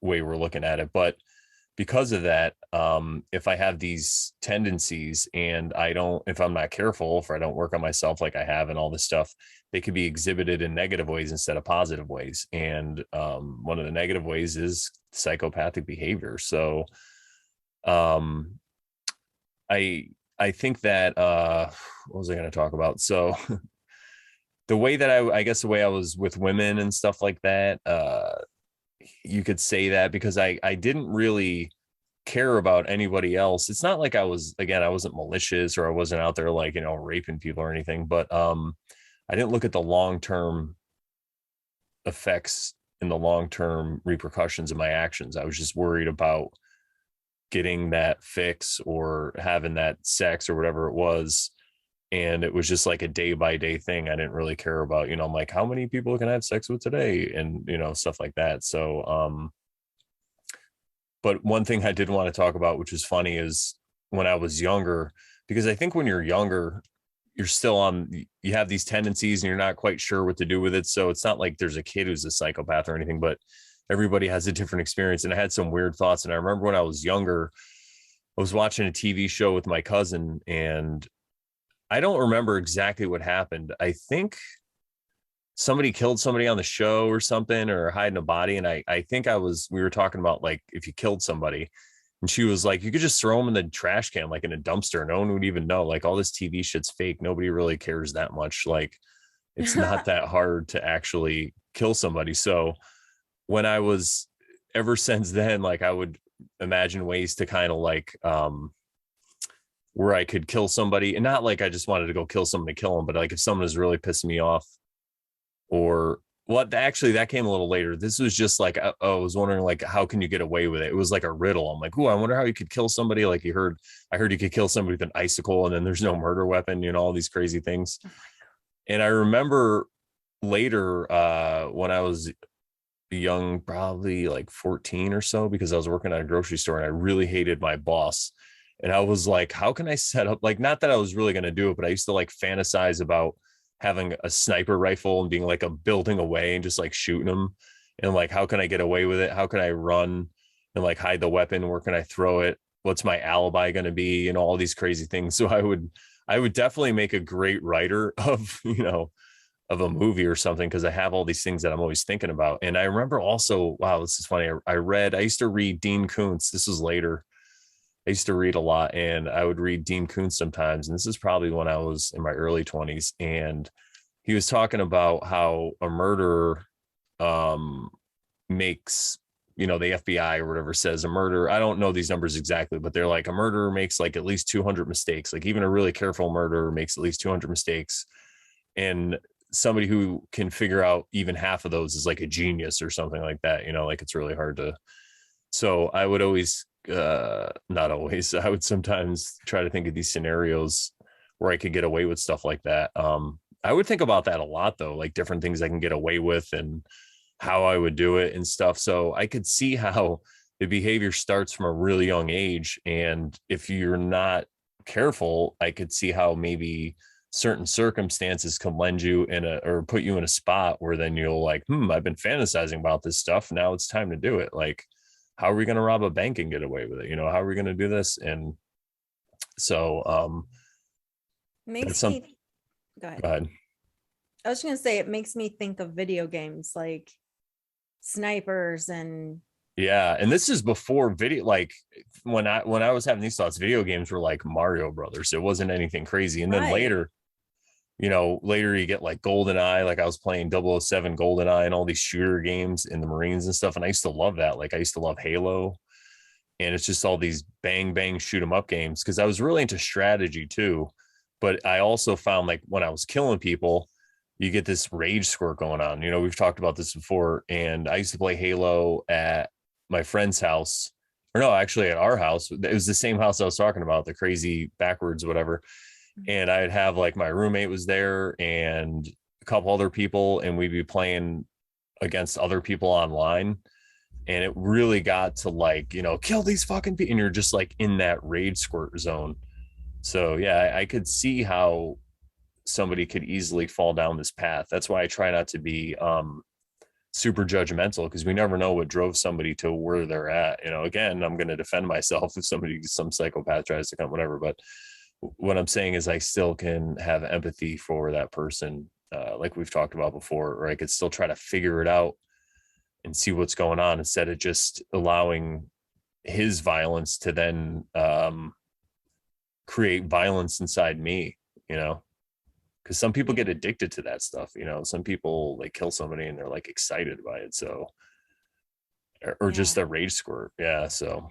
way we're looking at it. But because of that, if I have these tendencies and if I'm not careful, if I don't work on myself like I have and all this stuff, they could be exhibited in negative ways instead of positive ways. And one of the negative ways is psychopathic behavior. So I think that, what was I going to talk about? So the way that I guess the way I was with women and stuff like that, you could say that because I didn't really care about anybody else. It's not like I wasn't malicious or I wasn't out there like, you know, raping people or anything, but I didn't look at the long-term effects and the long-term repercussions of my actions. I was just worried about getting that fix or having that sex or whatever it was. And it was just like a day by day thing. I didn't really care about, you know, I'm like, how many people can I have sex with today? And, you know, stuff like that. So, but one thing I did want to talk about, which is funny, is when I was younger, because I think when you're younger, you're still you have these tendencies and you're not quite sure what to do with it. So it's not like there's a kid who's a psychopath or anything, but everybody has a different experience. And I had some weird thoughts. And I remember when I was younger, I was watching a TV show with my cousin, and I don't remember exactly what happened. I think somebody killed somebody on the show or something, or hiding a body. And I think we were talking about like, if you killed somebody, and she was like, you could just throw them in the trash can, like in a dumpster. No one would even know. Like, all this TV shit's fake. Nobody really cares that much. Like, it's not that hard to actually kill somebody. So when I was, ever since then, like I would imagine ways to kind of like, where I could kill somebody, and not like I just wanted to go kill someone to kill them, but like if someone is really pissing me off, or Well, actually, that came a little later. This was just like I was wondering, like, how can you get away with it? It was like a riddle. I'm like, oh, I wonder how you could kill somebody. Like I heard you could kill somebody with an icicle, and then there's no murder weapon. You know, all these crazy things. Oh my And I remember later when I was young, probably like 14 or so, because I was working at a grocery store and I really hated my boss. And I was like, how can I set up, like, not that I was really going to do it, but I used to like fantasize about having a sniper rifle and being like a building away and just like shooting them. And like, how can I get away with it? How can I run and like hide the weapon? Where can I throw it? What's my alibi going to be? And all these crazy things. So I would definitely make a great writer of, you know, of a movie or something, because I have all these things that I'm always thinking about. And I remember also, wow, this is funny. I used to read Dean Koontz. This was later. I used to read a lot, and I would read Dean Koontz sometimes. And this is probably when I was in my early 20s. And he was talking about how a murderer makes, you know, the FBI or whatever says a murder. I don't know these numbers exactly, but they're like, a murderer makes like at least 200 mistakes. Like even a really careful murderer makes at least 200 mistakes. And somebody who can figure out even half of those is like a genius or something like that. You know, like it's really hard to. So I would always, not always, I would sometimes try to think of these scenarios where I could get away with stuff like that. I would think about that a lot though, like different things I can get away with and how I would do it and stuff. So I could see how the behavior starts from a really young age. And if you're not careful, I could see how maybe certain circumstances can lend you in a, or put you in a spot where then you'll like, I've been fantasizing about this stuff. Now it's time to do it. Like, how are we going to rob a bank and get away with it? You know, how are we going to do this? And so, makes some, me go ahead. go ahead. I was going to say, it makes me think of video games like snipers and Yeah. And this is before video, like when I was having these thoughts, video games were like Mario Brothers. It wasn't anything crazy. And then right. later, you know, later you get like GoldenEye, like I was playing 007 GoldenEye and all these shooter games in the Marines and stuff. And I used to love that. Like I used to love Halo. And it's just all these bang, bang, shoot 'em up games, because I was really into strategy too. But I also found like when I was killing people, you get this rage squirt going on. You know, we've talked about this before. And I used to play Halo at my friend's house, or no, actually at our house. It was the same house I was talking about, the crazy backwards, whatever. And I'd have like my roommate was there and a couple other people, and we'd be playing against other people online. And it really got to like, you know, kill these fucking people. And you're just like in that rage squirt zone. So yeah, I could see how somebody could easily fall down this path. That's why I try not to be super judgmental, because we never know what drove somebody to where they're at. You know, again, I'm going to defend myself if some psychopath tries to come, whatever. But what I'm saying is I still can have empathy for that person, like we've talked about before, or I could still try to figure it out and see what's going on, instead of just allowing his violence to then create violence inside me, you know, because some people get addicted to that stuff. You know, some people like kill somebody and they're like excited by it. So, or just a rage squirt. Yeah. So.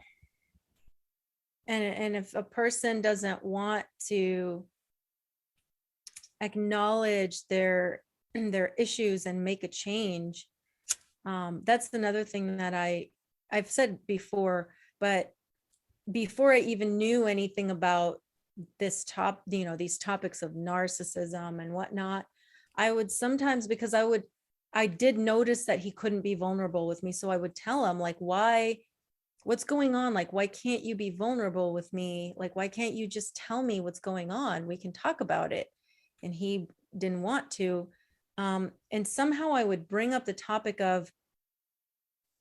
And if a person doesn't want to acknowledge their issues and make a change, that's another thing that I've said before. But before I even knew anything about these topics of narcissism and whatnot, I would sometimes, because I did notice that he couldn't be vulnerable with me, so I would tell him like, what's going on? Like, why can't you be vulnerable with me? Like, why can't you just tell me what's going on? We can talk about it. And he didn't want to. And somehow I would bring up the topic of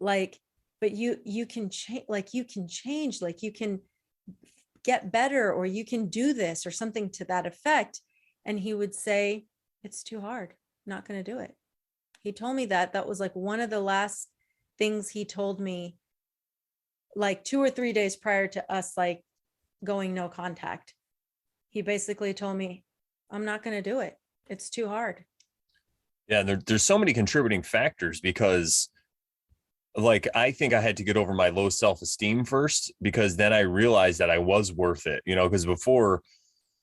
like, but you can change, like you can change, like you can get better, or you can do this, or something to that effect. And he would say, it's too hard. Not going to do it. He told me that was like one of the last things he told me, like 2 or 3 days prior to us like going no contact. He basically told me, I'm not going to do it. It's too hard. Yeah, there's so many contributing factors, because like I think I had to get over my low self-esteem first, because then I realized that I was worth it, you know, because before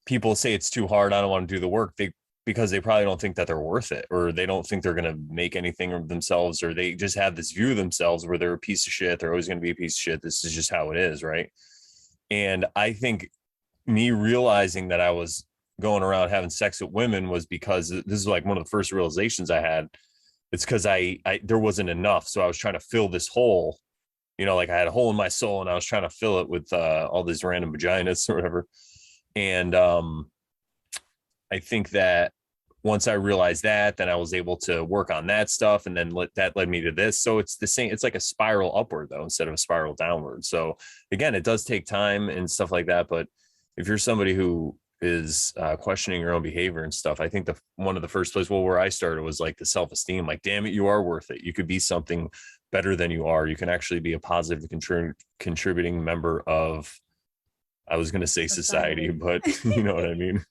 people say it's too hard, I don't want to do the work, they because they probably don't think that they're worth it, or they don't think they're going to make anything of themselves, or they just have this view of themselves where they're a piece of shit. They're always going to be a piece of shit. This is just how it is. Right. And I think me realizing that I was going around having sex with women was because this is like one of the first realizations I had. It's because I there wasn't enough. So I was trying to fill this hole, you know, like I had a hole in my soul and I was trying to fill it with all these random vaginas or whatever. And I think that once I realized that, then I was able to work on that stuff. And then that led me to this. So it's the same. It's like a spiral upward though, instead of a spiral downward. So again, it does take time and stuff like that. But if you're somebody who is questioning your own behavior and stuff, I think one of the first places, where I started was like the self-esteem, like, damn it, you are worth it. You could be something better than you are. You can actually be a positive contributing member of, I was going to say society, but you know what I mean?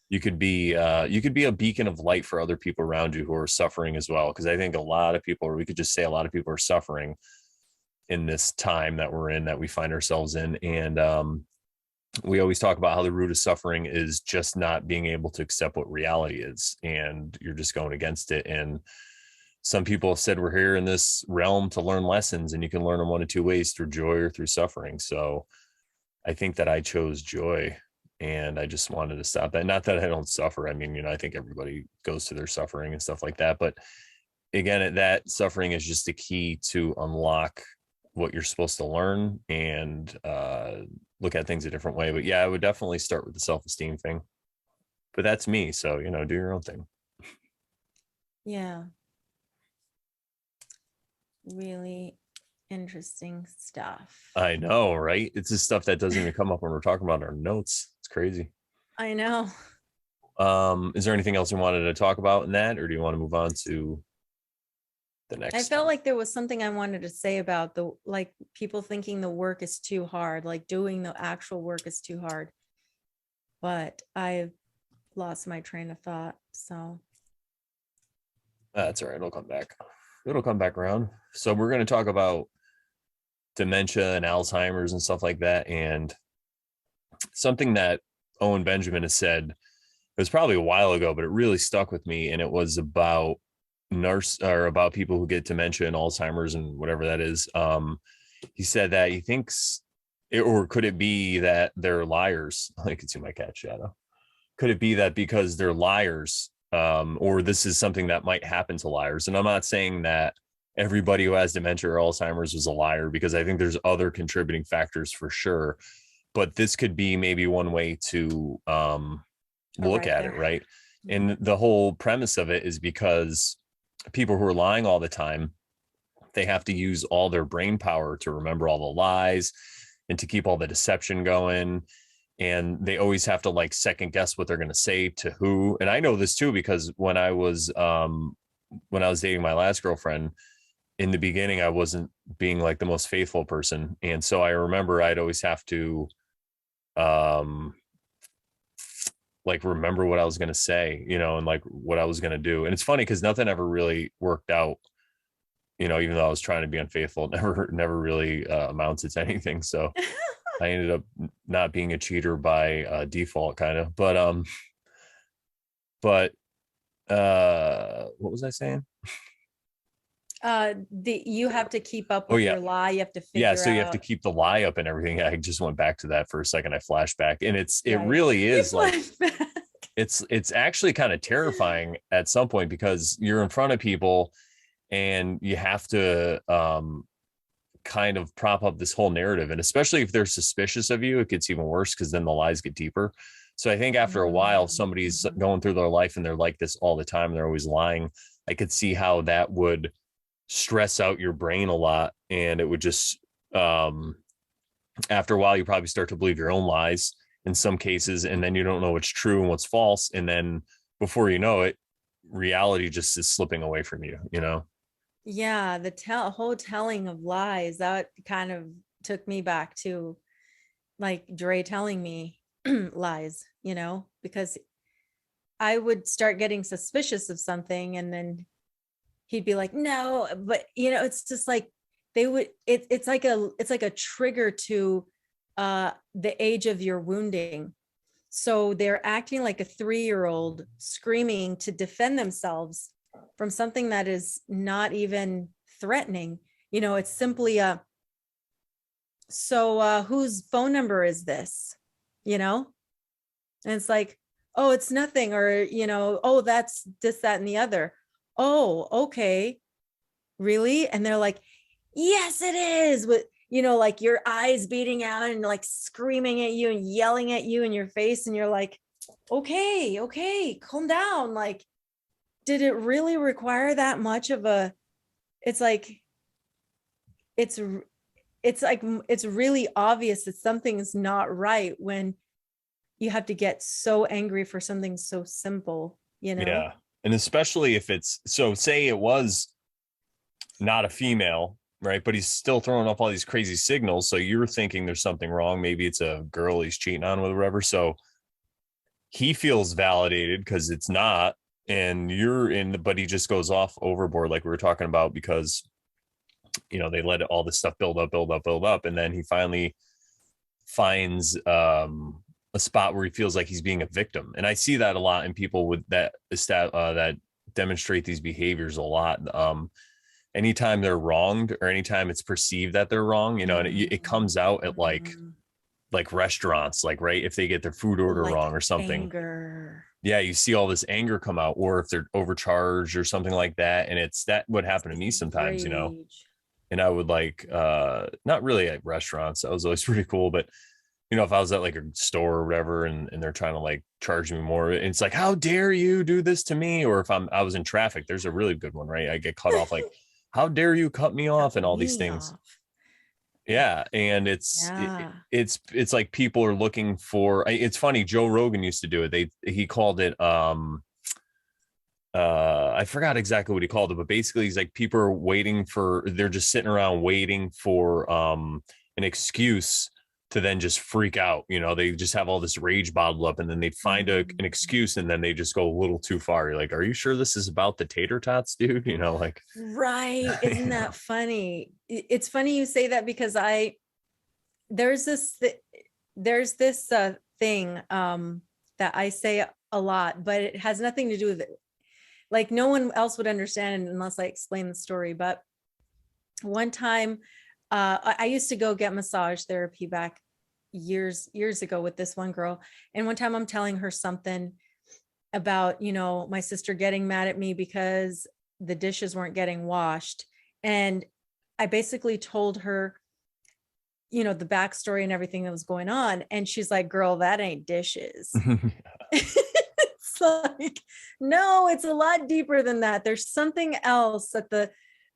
You could be a beacon of light for other people around you who are suffering as well. Cause I think a lot of people, or we could just say a lot of people are suffering in this time that we're in, that we find ourselves in. And we always talk about how the root of suffering is just not being able to accept what reality is. And you're just going against it. And some people have said we're here in this realm to learn lessons, and you can learn them one of two ways, through joy or through suffering. So I think that I chose joy, and I just wanted to stop that. Not that I don't suffer. I mean, you know, I think everybody goes through their suffering and stuff like that. But again, that suffering is just the key to unlock what you're supposed to learn and look at things a different way. But yeah, I would definitely start with the self-esteem thing. But that's me. So, you know, do your own thing. Yeah. Really interesting stuff. I know, right? It's just stuff that doesn't even come up when we're talking about our notes. It's crazy. I know. Is there anything else you wanted to talk about in that, or do you want to move on to the next? I felt like there was something I wanted to say about like people thinking the work is too hard, like doing the actual work is too hard. But I've lost my train of thought. So that's all right. It'll come back. It'll come back around. So we're going to talk about dementia and Alzheimer's and stuff like that. And something that Owen Benjamin has said, it was probably a while ago, but it really stuck with me. And it was about about people who get dementia and Alzheimer's and whatever that is. He said that he thinks or could it be that they're liars? I can see my cat shadow. Could it be that because they're liars, or this is something that might happen to liars? And I'm not saying that everybody who has dementia or Alzheimer's was a liar, because I think there's other contributing factors for sure. But this could be maybe one way to look at it, right? And the whole premise of it is because people who are lying all the time, they have to use all their brain power to remember all the lies and to keep all the deception going. And they always have to like second guess what they're going to say to who. And I know this too, because when I was dating my last girlfriend, in the beginning, I wasn't being like the most faithful person. And so I remember I'd always have to like remember what I was going to say, you know, and like what I was going to do. And it's funny because nothing ever really worked out, you know, even though I was trying to be unfaithful, never really amounted to anything. So I ended up not being a cheater by default, kind of. But what was I saying? You have to keep up with your lie. You have to figure out. So you have to keep the lie up and everything. I just went back to that for a second. I flashed back, and it really is like it's actually kind of terrifying at some point, because you're in front of people and you have to kind of prop up this whole narrative. And especially if they're suspicious of you, it gets even worse, because then the lies get deeper. So I think after a while, somebody's going through their life and they're like this all the time, they're always lying, I could see how that would stress out your brain a lot. And it would just after a while, you probably start to believe your own lies in some cases, and then you don't know what's true and what's false. And then before you know it, reality just is slipping away from you, you know? Yeah, the whole telling of lies, that kind of took me back to like Dre telling me lies, you know, because I would start getting suspicious of something, and then he'd be like, no, but you know, it's just like they would, it's like a trigger to the age of your wounding. So they're acting like a 3-year-old, screaming to defend themselves from something that is not even threatening. It's simply whose phone number is this? And it's like, oh, it's nothing. Or, oh, that's this, that, and the other. Oh, okay. Really? And they're like, yes, it is. With, like your eyes beating out and like screaming at you and yelling at you in your face. And you're like, okay, calm down. Like, did it really require that much of it's like, it's really obvious that something's not right when you have to get so angry for something so simple, Yeah. And especially if it's, so say it was not a female, right? But he's still throwing up all these crazy signals. So you're thinking there's something wrong. Maybe it's a girl he's cheating on with or whatever. So he feels validated because it's not. And you're in, but he just goes off overboard, like we were talking about, because, they let all this stuff build up. And then he finally finds a spot where he feels like he's being a victim. And I see that a lot in people with that demonstrate these behaviors a lot. Anytime they're wronged or anytime it's perceived that they're wrong, and it comes out at like restaurants, like, right, if they get their food order like wrong or something. Anger. Yeah, you see all this anger come out, or if they're overcharged or something like that. And it's that would happen to me sometimes, and I would like, not really at restaurants. That was always pretty cool. But, if I was at like a store or whatever, and they're trying to like charge me more, it's like, how dare you do this to me? Or if I was in traffic, there's a really good one, right? I get cut off like, how dare you cut me off, and all these things. Yeah. And it's like people are looking for, it's funny. Joe Rogan used to do it. He called it, I forgot exactly what he called it, but basically he's like, people are they're just sitting around waiting for an excuse to then just freak out. They just have all this rage bottled up, and then they'd find an excuse, and then they just go a little too far. You're like, are you sure this is about the tater tots, dude? Like, right. Isn't that funny? It's funny you say that, because there's this thing that I say a lot, but it has nothing to do with it. Like, no one else would understand unless I explain the story. But one time, I used to go get massage therapy back years ago with this one girl. And one time I'm telling her something about, my sister getting mad at me because the dishes weren't getting washed. And I basically told her, the backstory and everything that was going on. And she's like, girl, that ain't dishes. It's like, no, it's a lot deeper than that. There's something else at the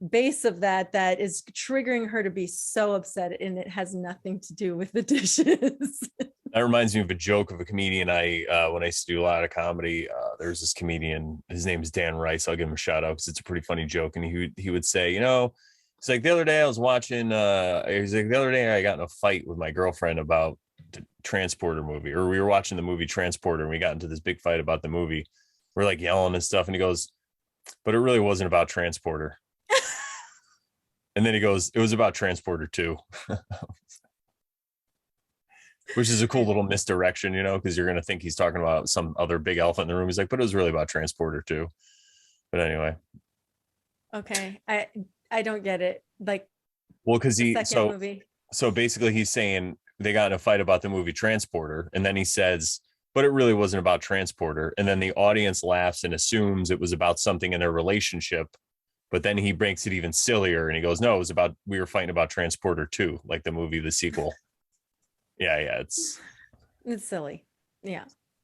base of that is triggering her to be so upset, and it has nothing to do with the dishes. That reminds me of a joke of a comedian. When I used to do a lot of comedy, there's this comedian, his name is Dan Rice. I'll give him a shout out because it's a pretty funny joke. And he would say, it's like the other day I was watching, he's like, the other day I got in a fight with my girlfriend about the Transporter movie, or we were watching the movie Transporter, and we got into this big fight about the movie. We're like yelling and stuff. And he goes, but it really wasn't about Transporter. And then he goes, it was about Transporter 2. Which is a cool little misdirection, because you're going to think he's talking about some other big elephant in the room. He's like, but it was really about Transporter 2. But anyway. Okay. I don't get it. Like, well, because movie. So basically he's saying they got in a fight about the movie Transporter. And then he says, but it really wasn't about Transporter. And then the audience laughs and assumes it was about something in their relationship. But then he breaks it even sillier, and he goes, no, it was about, we were fighting about Transporter 2, like the movie, the sequel. Yeah, it's silly. Yeah.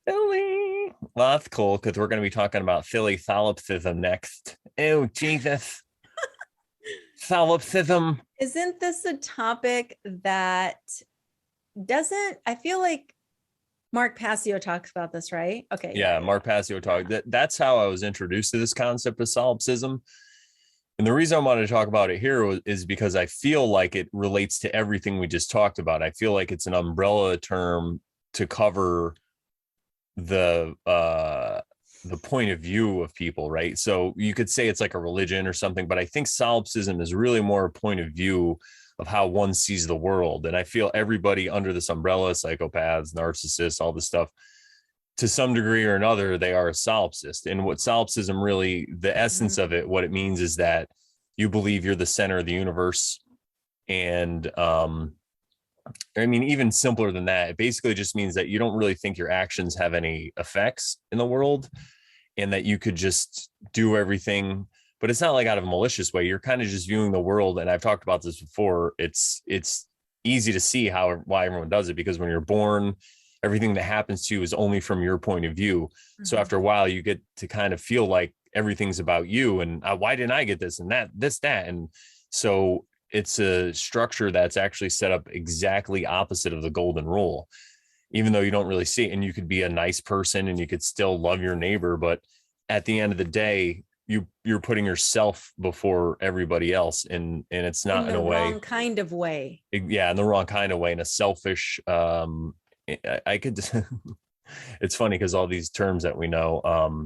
Silly. Well, that's cool, because we're going to be talking about Philly solipsism next. Oh, Jesus. Solipsism. Isn't this a topic that I feel like Mark Passio talks about this, right? Okay. Yeah, Mark Passio talked. That's how I was introduced to this concept of solipsism. And the reason I wanted to talk about it here is because I feel like it relates to everything we just talked about. I feel like it's an umbrella term to cover the point of view of people, right? So you could say it's like a religion or something, but I think solipsism is really more a point of view of how one sees the world. And I feel everybody under this umbrella, psychopaths, narcissists, all this stuff, to some degree or another, they are a solipsist. And what solipsism really, the essence of it, what it means is that you believe you're the center of the universe. And I mean, even simpler than that, it basically just means that you don't really think your actions have any effects in the world, and that you could just do everything. But it's not like out of a malicious way. You're kind of just viewing the world. And I've talked about this before. It's easy to see why everyone does it, because when you're born, everything that happens to you is only from your point of view. Mm-hmm. So after a while, you get to kind of feel like everything's about you, and why didn't I get this and that, that. And so it's a structure that's actually set up exactly opposite of the golden rule, even though you don't really see it. And you could be a nice person and you could still love your neighbor, but at the end of the day, you're putting yourself before everybody else, and it's not in a way, wrong kind of way. Yeah, in the wrong kind of way, in a selfish. I could. It's funny because all these terms that we know,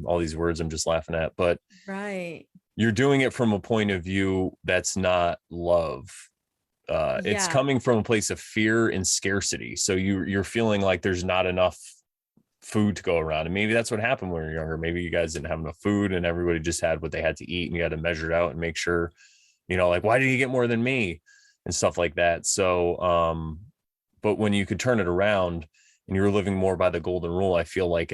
all these words, I'm just laughing at, but right. You're doing it from a point of view that's not love. It's coming from a place of fear and scarcity. So you're feeling like there's not enough food to go around. And maybe that's what happened when you were younger. Maybe you guys didn't have enough food and everybody just had what they had to eat, and you had to measure it out and make sure, like, why did he get more than me and stuff like that. So, but when you could turn it around and you're living more by the golden rule, I feel like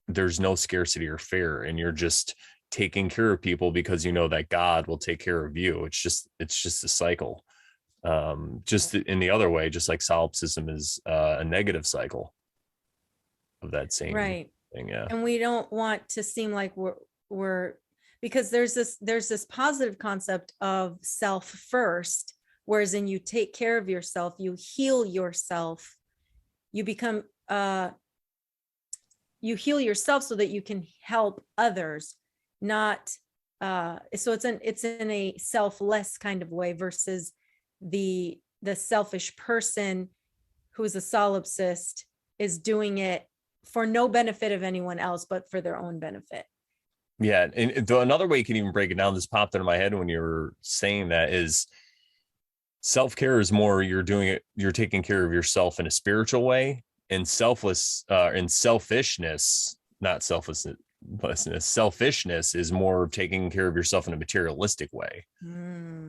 there's no scarcity or fear, and you're just taking care of people because you know that God will take care of you. It's just a cycle. Just in the other way, just like solipsism is a negative cycle of that same thing. Yeah. And we don't want to seem like we're because there's this positive concept of self first, whereas in you take care of yourself, you heal yourself, you become you heal yourself so that you can help others, not so it's in a selfless kind of way, versus the selfish person who's a solipsist is doing it for no benefit of anyone else but for their own benefit. Yeah. And another way you can even break it down, this popped into my head when you were saying that, is self-care is more you're taking care of yourself in a spiritual way, and selfishness is more taking care of yourself in a materialistic way.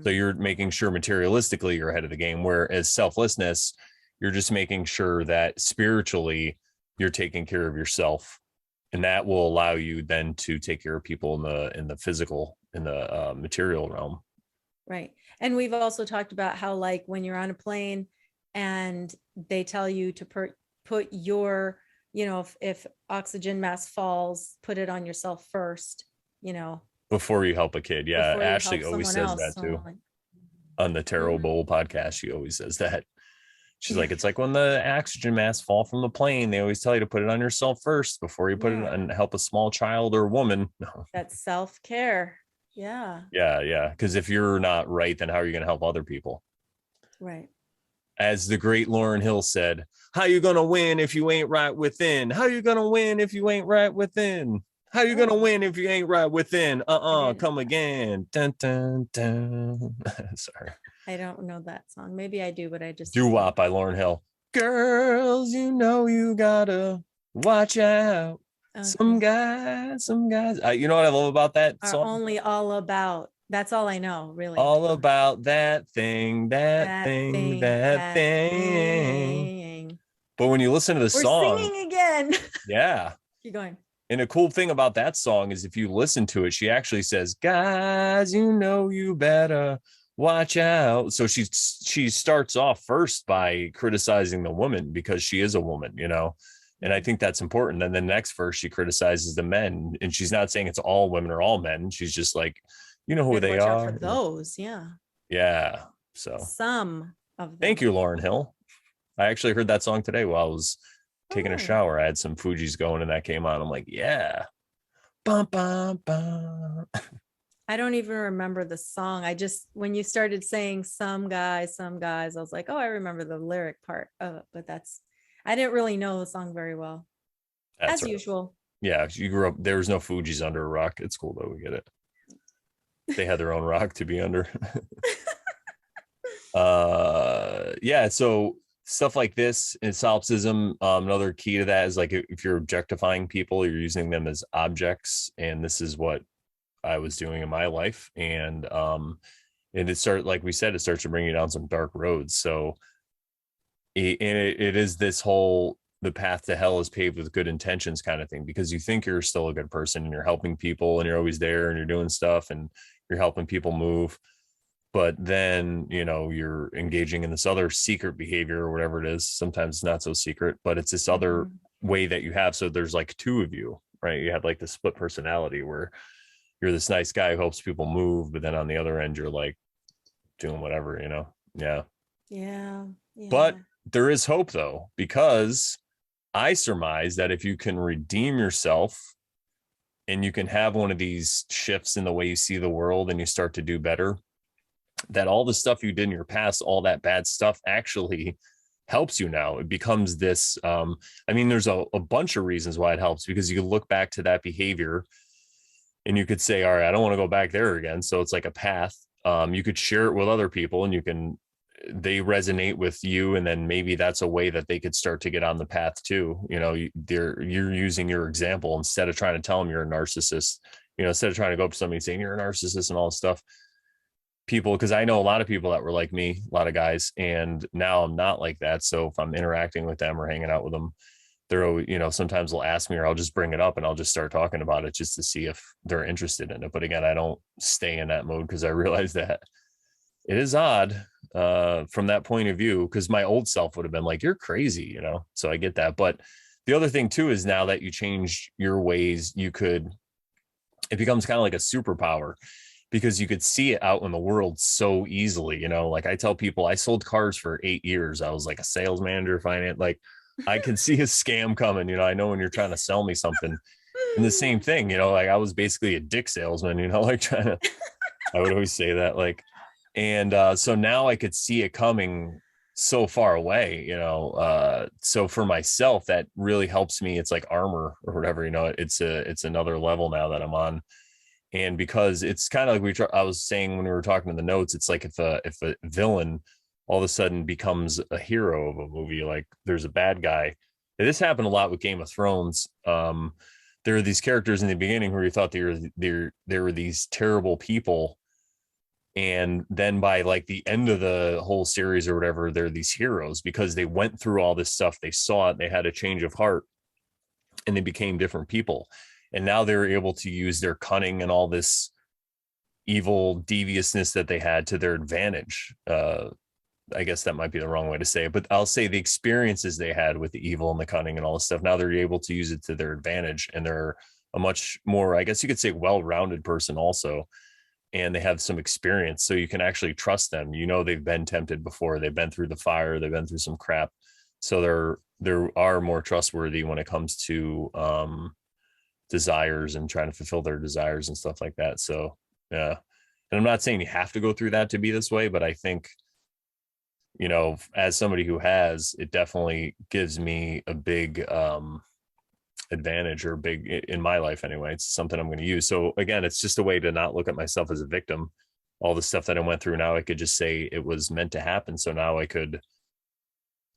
So you're making sure materialistically you're ahead of the game, whereas selflessness, you're just making sure that spiritually you're taking care of yourself, and that will allow you then to take care of people in the physical, in the material realm. Right. And we've also talked about how, like, when you're on a plane and they tell you to put your, if oxygen mask falls, put it on yourself first, before you help a kid. Yeah. Ashley always says that too. On the Tarot Bowl podcast, she always says that. She's like, it's like when the oxygen masks fall from the plane, they always tell you to put it on yourself first before you put it on, help a small child or woman. No. That's self-care. Yeah. Yeah. Yeah. Because if you're not right, then how are you going to help other people? Right. As the great Lauryn Hill said, how you going to win if you ain't right within? How you going to win if you ain't right within? How you going to win if you ain't right within? Come again. Dun, dun, dun. Sorry. I don't know that song. Maybe I do, but I just Doo-wop by Lauryn Hill. Girls, you gotta watch out. Okay. Some guys. You know what I love about that are song? Only all about. That's all I know, really. All about that thing. But when you listen to the song, we're singing again. Yeah. Keep going. And a cool thing about that song is if you listen to it, she actually says, guys, you better watch out. So she starts off first by criticizing the woman because she is a woman, and I think that's important. And then the next verse, she criticizes the men, and she's not saying it's all women or all men. She's just like, who they are. For those. Yeah. Yeah. So some of them. Thank you, Lauryn Hill. I actually heard that song today while I was taking a shower. I had some Fuji's going and that came on. I'm like, yeah. Bum, bum, bum. I don't even remember the song. When you started saying some guys, I was like, oh, I remember the lyric part of it, but I didn't really know the song very well. As usual. Yeah. You grew up, there was no Fuji's under a rock. It's cool though. We get it. They had their own rock to be under. Yeah. So stuff like this in solipsism, another key to that is like if you're objectifying people, you're using them as objects, and this is what I was doing in my life. And it started, like we said, it starts to bring you down some dark roads. So it is this whole, the path to hell is paved with good intentions kind of thing, because you think you're still a good person and you're helping people and you're always there and you're doing stuff and you're helping people move. But then, you know, you're engaging in this other secret behavior or whatever it is. Sometimes it's not so secret, but it's this other way that you have. So there's like two of you, right? You have like the split personality where you're this nice guy who helps people move, but then on the other end, you're like doing whatever, you know? Yeah. Yeah. But there is hope though, because I surmise that if you can redeem yourself and you can have one of these shifts in the way you see the world and you start to do better, that all the stuff you did in your past, all that bad stuff actually helps you now. It becomes this, I mean, there's a bunch of reasons why it helps, because you can look back to that behavior and you could say, all right, I don't want to go back there again. So it's like a path. You could share it with other people and they resonate with you. And then maybe that's a way that they could start to get on the path too. You know, you're using your example instead of trying to tell them you're a narcissist, you know, instead of trying to go up to somebody saying you're a narcissist and all this stuff. People, because I know a lot of people that were like me, a lot of guys, and now I'm not like that. So if I'm interacting with them or hanging out with them, they're, you know, sometimes they'll ask me, or I'll just bring it up and I'll just start talking about it just to see if they're interested in it. But again, I don't stay in that mode, because I realize that it is odd from that point of view, because my old self would have been like, you're crazy, you know? So I get that. But the other thing too is now that you change your ways, it becomes kind of like a superpower, because you could see it out in the world so easily. You know, like I tell people, I sold cars for 8 years. I was like a sales manager, finance, like I can see a scam coming. You know, I know when you're trying to sell me something. And the same thing, you know, like I was basically a dick salesman, you know, like I would always say that, like, and so now I could see it coming so far away, you know. So for myself, that really helps me. It's like armor or whatever, you know. It's another level now that I'm on. And because it's kind of like I was saying when we were talking in the notes, it's like if a villain all of a sudden becomes a hero of a movie, like there's a bad guy. And this happened a lot with Game of Thrones. There are these characters in the beginning where you thought they were these terrible people, and then by like the end of the whole series or whatever, they're these heroes because they went through all this stuff. They saw it, they had a change of heart, and they became different people. And now they're able to use their cunning and all this evil deviousness that they had to their advantage. I guess that might be the wrong way to say it, but I'll say the experiences they had with the evil and the cunning and all this stuff, now they're able to use it to their advantage. And they're a much more, I guess you could say, well-rounded person also. And they have some experience. So you can actually trust them. You know, they've been tempted before. They've been through the fire. They've been through some crap. So they are more trustworthy when it comes to, desires and trying to fulfill their desires and stuff like that. So yeah. And I'm not saying you have to go through that to be this way, but I think, you know, as somebody who has, it definitely gives me a big advantage, or big in my life anyway. It's something I'm going to use. So again, it's just a way to not look at myself as a victim. All the stuff that I went through, now I could just say it was meant to happen. So now I could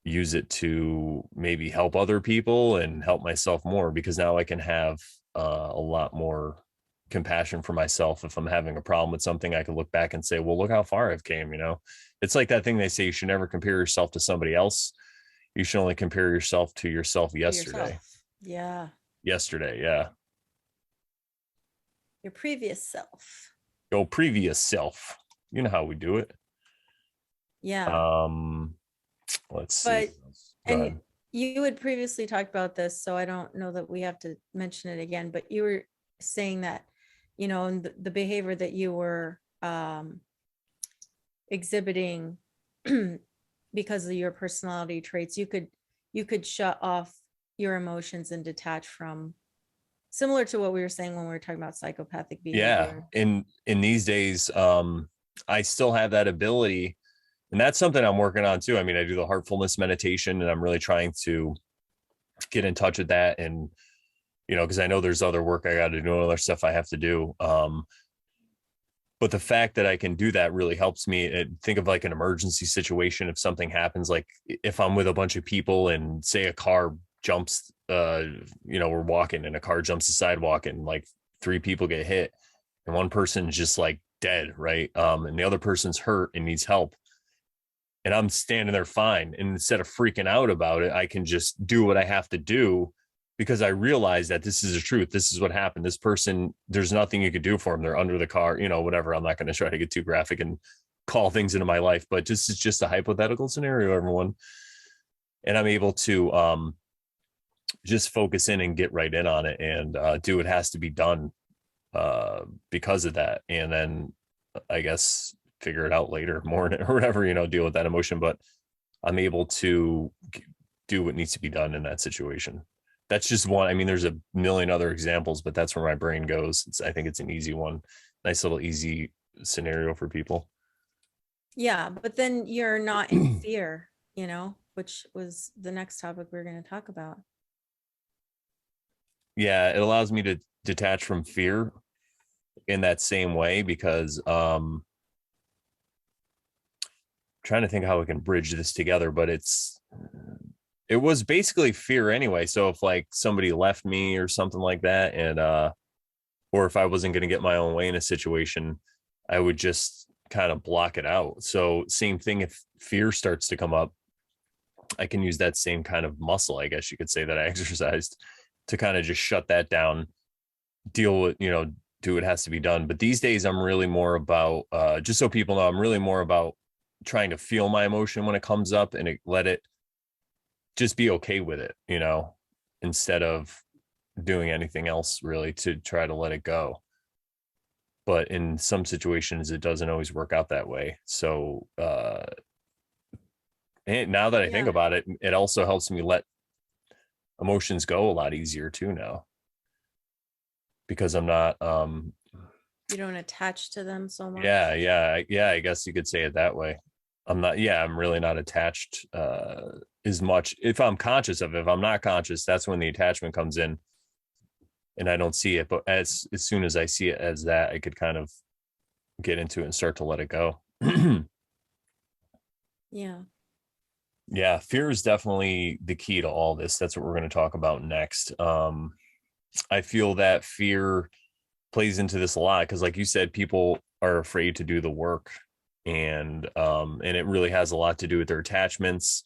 use it to maybe help other people and help myself more, because now I can have a lot more compassion for myself. If I'm having a problem with something, I can look back and say, well, look how far I've came. You know, it's like that thing they say, you should never compare yourself to somebody else. You should only compare yourself to yourself yesterday. Yeah. Yesterday. Yeah. Your previous self. Your previous self. You know how we do it. Yeah. Let's see. But, and you had previously talked about this, so I don't know that we have to mention it again, but you were saying that, you know, and the behavior that you were exhibiting because of your personality traits, you could shut off your emotions and detach from, similar to what we were saying when we were talking about psychopathic behavior. Yeah. In these days, I still have that ability. And that's something I'm working on too. I mean, I do the heartfulness meditation, and I'm really trying to get in touch with that. And, you know, because I know there's other work I got to do, other stuff I have to do. But the fact that I can do that really helps me think of like an emergency situation. If something happens, like if I'm with a bunch of people and say a car jumps, we're walking and a car jumps the sidewalk and like 3 people get hit and one person's just like dead, right? And the other person's hurt and needs help. And I'm standing there fine. And instead of freaking out about it, I can just do what I have to do because I realize that this is the truth. This is what happened. This person, there's nothing you could do for them. They're under the car, whatever. I'm not going to try to get too graphic and call things into my life, but this is just a hypothetical scenario, everyone. And I'm able to just focus in and get right in on it and do what has to be done because of that. And then I guess figure it out later more or whatever, deal with that emotion. But I'm able to do what needs to be done in that situation. That's just one. I mean, there's a million other examples, but that's where my brain goes. I think it's an easy one. Nice little easy scenario for people. Yeah, but then you're not in fear, which was the next topic we're going to talk about. Yeah, it allows me to detach from fear in that same way because trying to think how we can bridge this together, but it was basically fear anyway. So if like somebody left me or something like that, and or if I wasn't going to get my own way in a situation, I would just kind of block it out. So same thing, if fear starts to come up, I can use that same kind of muscle, I guess you could say, that I exercised to kind of just shut that down, deal with, do what has to be done. But these days I'm really more about, just so people know, I'm really more about trying to feel my emotion when it comes up and let it just be okay with it, instead of doing anything else really to try to let it go. But in some situations, it doesn't always work out that way. So, and now that I think about it, it also helps me let emotions go a lot easier too now. Because I'm not, you don't attach to them so much. Yeah. I guess you could say it that way. I'm really not attached as much. If I'm conscious of it, if I'm not conscious, that's when the attachment comes in and I don't see it. But as soon as I see it as that, I could kind of get into it and start to let it go. Yeah. Yeah. Fear is definitely the key to all this. That's what we're going to talk about next. I feel that fear plays into this a lot because, like you said, people are afraid to do the work, and it really has a lot to do with their attachments,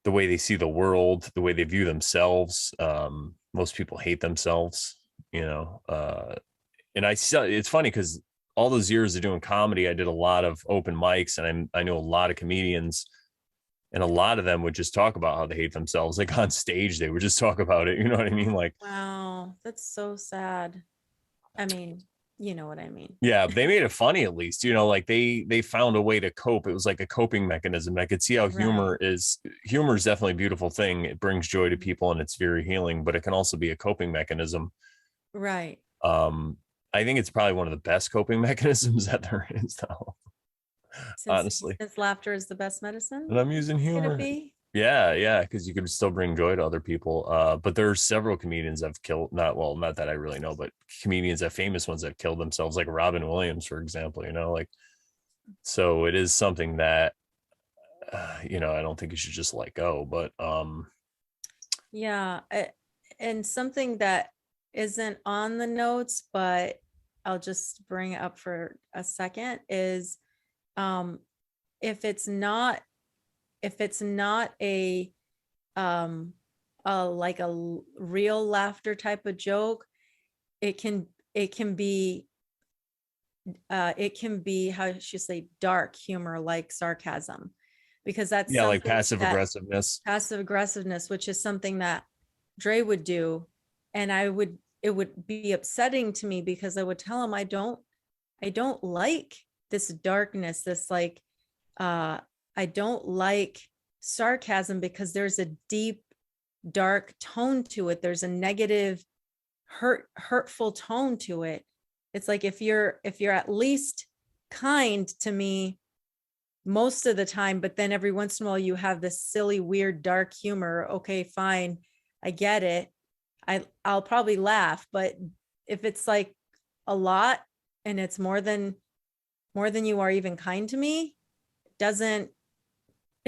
the way they see the world, the way they view themselves. Most people hate themselves, and it's funny because all those years of doing comedy, I did a lot of open mics, and I know a lot of comedians. And a lot of them would just talk about how they hate themselves. Like on stage, they would just talk about it. You know what I mean? Like, wow, that's so sad. I mean, you know what I mean? Yeah, they made it funny at least. Like they found a way to cope. It was like a coping mechanism. I could see how humor is definitely a beautiful thing. It brings joy to people and it's very healing, but it can also be a coping mechanism. Right. I think it's probably one of the best coping mechanisms that there is, though. Honestly, since laughter is the best medicine, and I'm using humor. Yeah, because you can still bring joy to other people. But there's several comedians that have killed, not that I really know, but comedians, that famous ones that killed themselves, like Robin Williams, for example, so it is something that, I don't think you should just let go, but yeah. And something that isn't on the notes, but I'll just bring it up for a second is, if it's not a like a real laughter type of joke, it can be how should you say, dark humor, like sarcasm, because that's like passive aggressiveness, which is something that Dre would do, and it would be upsetting to me because I would tell him I don't like this darkness, this like I don't like sarcasm because there's a deep, dark tone to it. There's a negative, hurtful tone to it. It's like if you're at least kind to me most of the time, but then every once in a while you have this silly, weird, dark humor. Okay, fine, I get it. I'll probably laugh, but if it's like a lot, and it's more than you are even kind to me, doesn't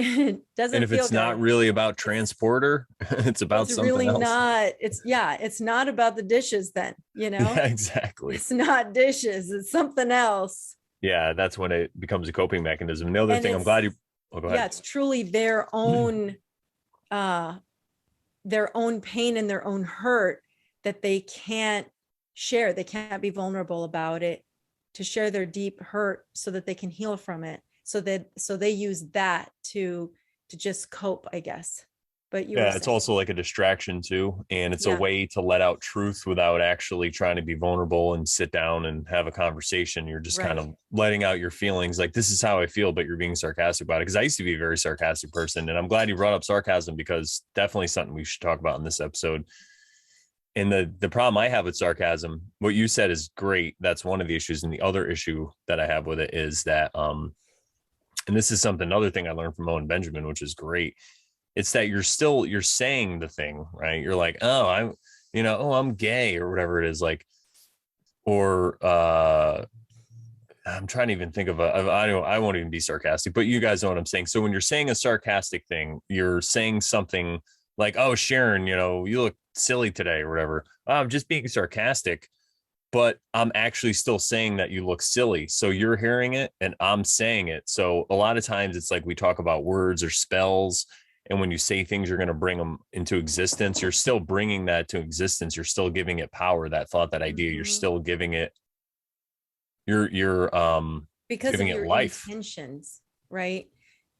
it doesn't And if feel it's not good. really about transporter, it's about It's something really else. not. It's not about the dishes then, Yeah, exactly. It's not dishes, it's something else. Yeah, that's when it becomes a coping mechanism. The other And thing, I'm glad you, oh, go yeah, ahead. it's truly their own pain and their own hurt that they can't share. They can't be vulnerable about it, to share their deep hurt so that they can heal from it. So they use that to just cope, I guess. But you were Yeah, it's saying, also like a distraction too. And it's a yeah, way to let out truth without actually trying to be vulnerable and sit down and have a conversation. You're just kind right. of letting out your feelings. Like, this is how I feel, but you're being sarcastic about it. Cause I used to be a very sarcastic person. And I'm glad you brought up sarcasm, because definitely something we should talk about in this episode. And the problem I have with sarcasm, what you said is great. That's one of the issues. And the other issue that I have with it is that, and this is another thing I learned from Owen Benjamin, which is great. It's that you're saying the thing, right? You're like, oh, I'm gay or whatever it is, like, or I'm trying to even think of I won't even be sarcastic, but you guys know what I'm saying. So when you're saying a sarcastic thing, you're saying something like, oh, Sharon, you look silly today or whatever. Oh, I'm just being sarcastic, but I'm actually still saying that you look silly. So you're hearing it and I'm saying it. So a lot of times it's like we talk about words or spells. And when you say things, you're going to bring them into existence. You're still bringing that to existence. You're still giving it power, that thought, that idea. You're still giving it, you're Because of giving it your life. intentions, right?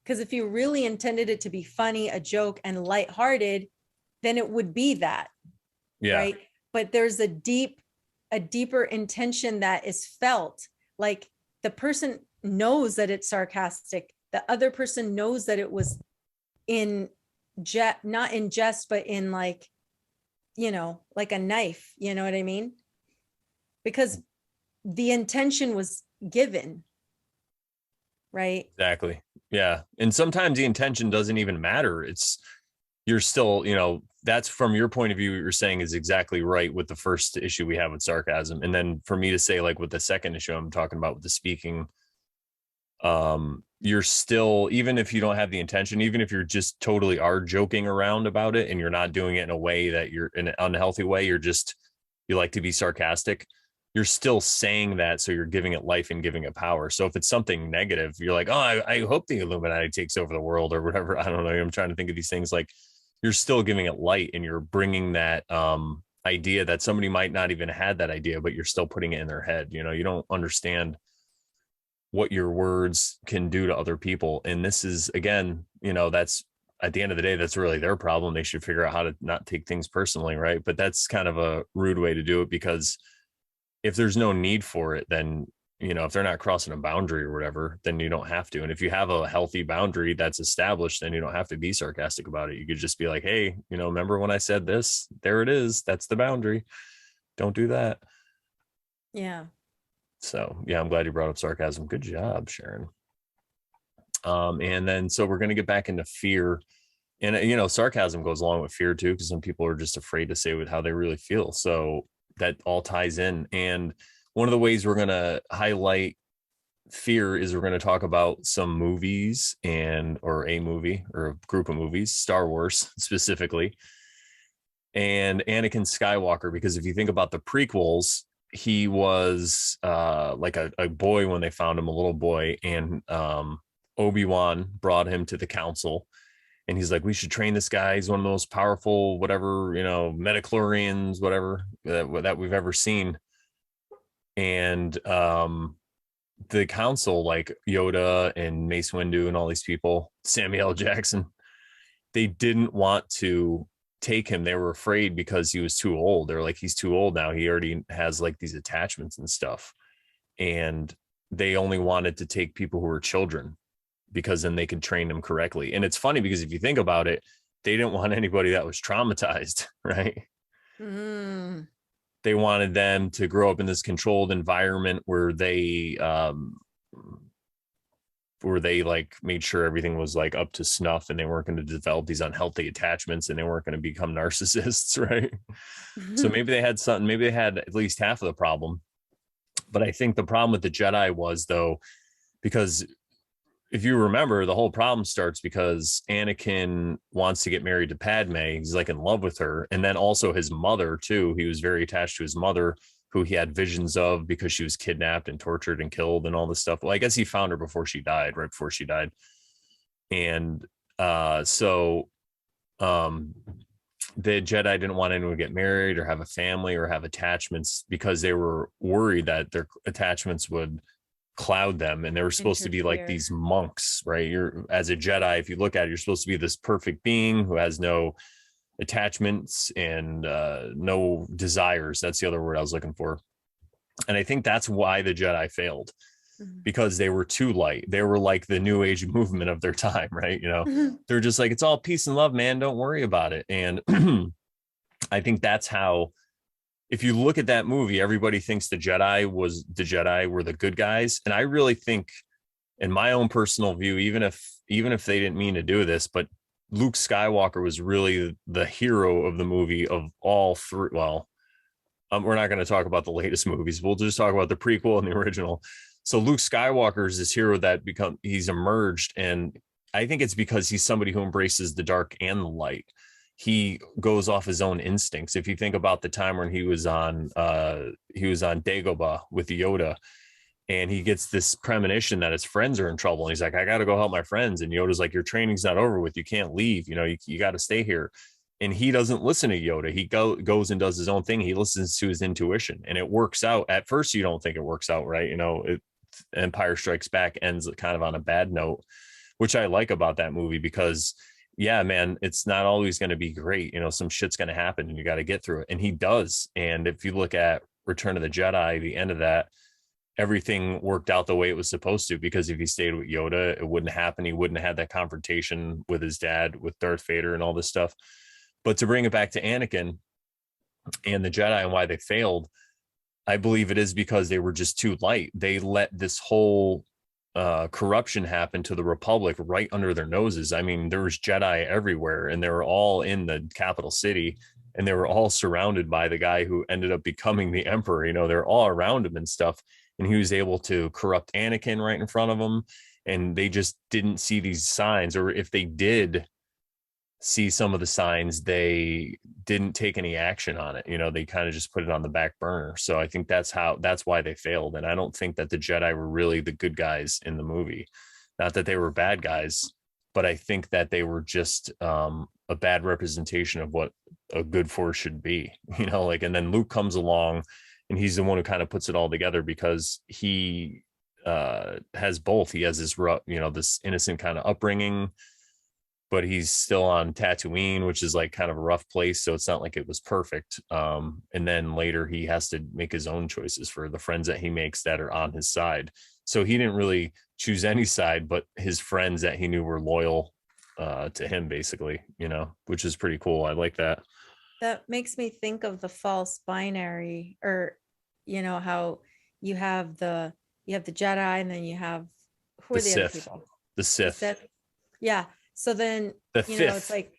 Because if you really intended it to be funny, a joke, and lighthearted, then it would be that, Yeah. right? But there's a deeper intention that is felt. Like, the person knows that it's sarcastic. The other person knows that it was not in jest, but in like a knife, you know what I mean? Because the intention was given, right? Exactly. Yeah. And sometimes the intention doesn't even matter. You're still, that's from your point of view, what you're saying is exactly right with the first issue we have with sarcasm. And then for me to say, like, with the second issue I'm talking about with the speaking, you're still, even if you don't have the intention, even if you're just totally are joking around about it and you're not doing it in a way that you're in an unhealthy way, you like to be sarcastic, you're still saying that. So you're giving it life and giving it power. So if it's something negative, you're like, oh, I hope the Illuminati takes over the world or whatever. I don't know. I'm trying to think of these things. Like, you're still giving it light and you're bringing that idea that somebody might not even had that idea, but you're still putting it in their head. You don't understand what your words can do to other people. And this is, again, that's, at the end of the day, that's really their problem. They should figure out how to not take things personally, right? But that's kind of a rude way to do it, because if there's no need for it, then, if they're not crossing a boundary or whatever, then you don't have to. And if you have a healthy boundary that's established, then you don't have to be sarcastic about it. You could just be like, hey, remember when I said this? There it is. That's the boundary. Don't do that. Yeah. So yeah, I'm glad you brought up sarcasm. Good job, Sharon. And then, so we're going to get back into fear, and, sarcasm goes along with fear too, because some people are just afraid to say with how they really feel. So that all ties in. And one of the ways we're going to highlight fear is we're going to talk about some movies or a movie or a group of movies, Star Wars specifically, and Anakin Skywalker, because if you think about the prequels, he was like a boy when they found him, a little boy, and Obi-Wan brought him to the council, and he's like, we should train this guy. He's one of the most powerful, whatever, metachlorians, whatever that we've ever seen. And the council, like Yoda and Mace Windu and all these people, Samuel L. Jackson, they didn't want to take him. They were afraid because he was too old. They're like, he's too old now. He already has like these attachments and stuff. And they only wanted to take people who were children, because then they could train them correctly. And it's funny because if you think about it, they didn't want anybody that was traumatized, right? Mm. They wanted them to grow up in this controlled environment where they like made sure everything was like up to snuff, and they weren't going to develop these unhealthy attachments, and they weren't going to become narcissists, right? So maybe they had something, maybe they had at least half of the problem. But I think the problem with the Jedi was, though, because if you remember, the whole problem starts because Anakin wants to get married to Padme. He's like in love with her. And then also his mother, too. He was very attached to his mother, who he had visions of because she was kidnapped and tortured and killed and all this stuff. Well, I guess he found her before she died, right before she died. And so the Jedi didn't want anyone to get married or have a family or have attachments because they were worried that their attachments would cloud them, and they were supposed to be like these monks, right? You're, as a Jedi, if you look at it, you're supposed to be this perfect being who has no attachments and no desires. That's the other word I was looking for. And I think that's why the Jedi failed, because they were too light. They were like the new age movement of their time, right? You know, they're just like, it's all peace and love, man, don't worry about it. And I think that's how, if you look at that movie, everybody thinks the Jedi were the good guys. And I really think, in my own personal view, even if they didn't mean to do this, but Luke Skywalker was really the hero of the movie of all three. Well, we're not going to talk about the latest movies. We'll just talk about the prequel and the original. So Luke Skywalker is this hero that he's emerged. And I think it's because he's somebody who embraces the dark and the light. He goes off his own instincts. If you think about the time when he was on Dagobah with Yoda, and he gets this premonition that his friends are in trouble, and he's like, I got to go help my friends. And Yoda's like, your training's not over with. You can't leave. You know, you got to stay here. And he doesn't listen to Yoda. He goes and does his own thing. He listens to his intuition, and it works out. At first, you don't think it works out, right? You know, Empire Strikes Back ends kind of on a bad note, which I like about that movie, because yeah, man, it's not always going to be great. You know, some shit's going to happen and you got to get through it. And he does. And if you look at Return of the Jedi, the end of that, everything worked out the way it was supposed to, because if he stayed with Yoda, it wouldn't happen. He wouldn't have had that confrontation with his dad, with Darth Vader and all this stuff. But to bring it back to Anakin and the Jedi and why they failed, I believe it is because they were just too light. They let this whole corruption happened to the Republic right under their noses. I mean, there was Jedi everywhere, and they were all in the capital city, and they were all surrounded by the guy who ended up becoming the Emperor. You know, they're all around him and stuff, and he was able to corrupt Anakin right in front of them, and they just didn't see these signs, or if they did see some of the signs, they didn't take any action on it. You know, they kind of just put it on the back burner. So I think that's why they failed. And I don't think that the Jedi were really the good guys in the movie. Not that they were bad guys, but I think that they were just a bad representation of what a good force should be, you know, like, and then Luke comes along and he's the one who kind of puts it all together, because he has both. He has this, you know, this innocent kind of upbringing, but he's still on Tatooine, which is like kind of a rough place. So it's not like it was perfect. And then later he has to make his own choices for the friends that he makes that are on his side. So he didn't really choose any side, but his friends that he knew were loyal to him, basically, you know, which is pretty cool. I like that. That makes me think of the false binary, or, you know, how you have the Jedi, and then you have, who are the other people? The Sith. Yeah. So then, the you know, it's like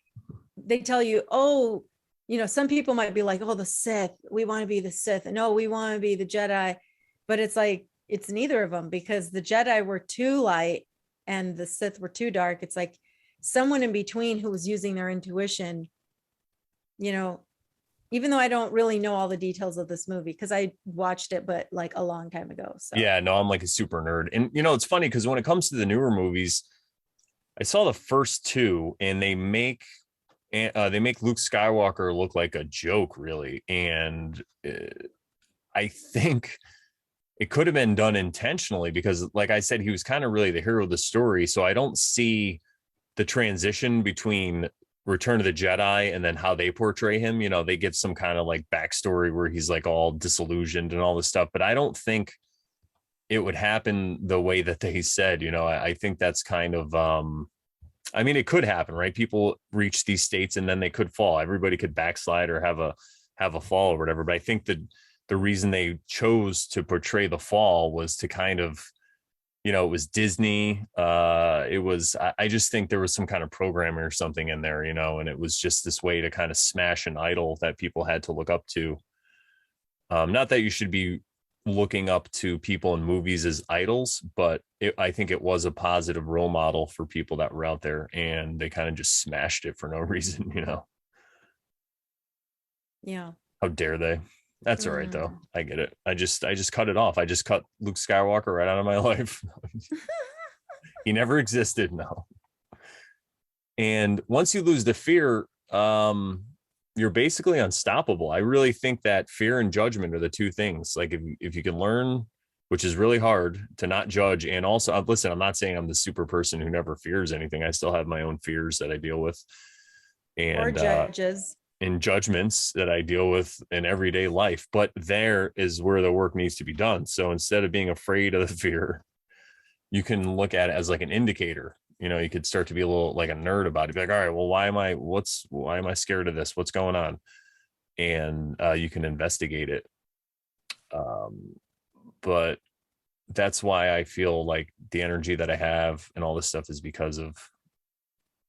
they tell you, oh, you know, some people might be like, oh, the Sith, we want to be the Sith. And no, we want to be the Jedi. But it's like, it's neither of them, because the Jedi were too light and the Sith were too dark. It's like someone in between who was using their intuition, you know, even though I don't really know all the details of this movie, because I watched it, but like a long time ago. So yeah, no, I'm like a super nerd. And, you know, it's funny because when it comes to the newer movies, I saw the first two, and they make Luke Skywalker look like a joke, really. And I think it could have been done intentionally, because, like I said, he was kind of really the hero of the story. So I don't see the transition between Return of the Jedi and then how they portray him. You know, they give some kind of like backstory where he's like all disillusioned and all this stuff, but I don't think it would happen the way that they said. You know, I think that's kind of I mean, it could happen, right? People reach these states and then they could fall. Everybody could backslide or have a fall or whatever. But I think that the reason they chose to portray the fall was to kind of, you know, it was Disney. I just think there was some kind of programming or something in there, you know, and it was just this way to kind of smash an idol that people had to look up to. Not that you should be looking up to people in movies as idols, but I think it was a positive role model for people that were out there, and they kind of just smashed it for no reason, you know. Yeah. How dare they? That's all right though. I get it. I just cut it off. I just cut Luke Skywalker right out of my life. He never existed. No. And once you lose the fear, you're basically unstoppable. I really think that fear and judgment are the two things. Like if you can learn, which is really hard, to not judge. And also, listen, I'm not saying I'm the super person who never fears anything. I still have my own fears that I deal with, Or and judges. and judgments that I deal with in everyday life. But there is where the work needs to be done. So instead of being afraid of the fear, you can look at it as like an indicator. You know, you could start to be a little like a nerd about it. Be like, all right, well, why am I scared of this? What's going on? And you can investigate it. But that's why I feel like the energy that I have and all this stuff is because of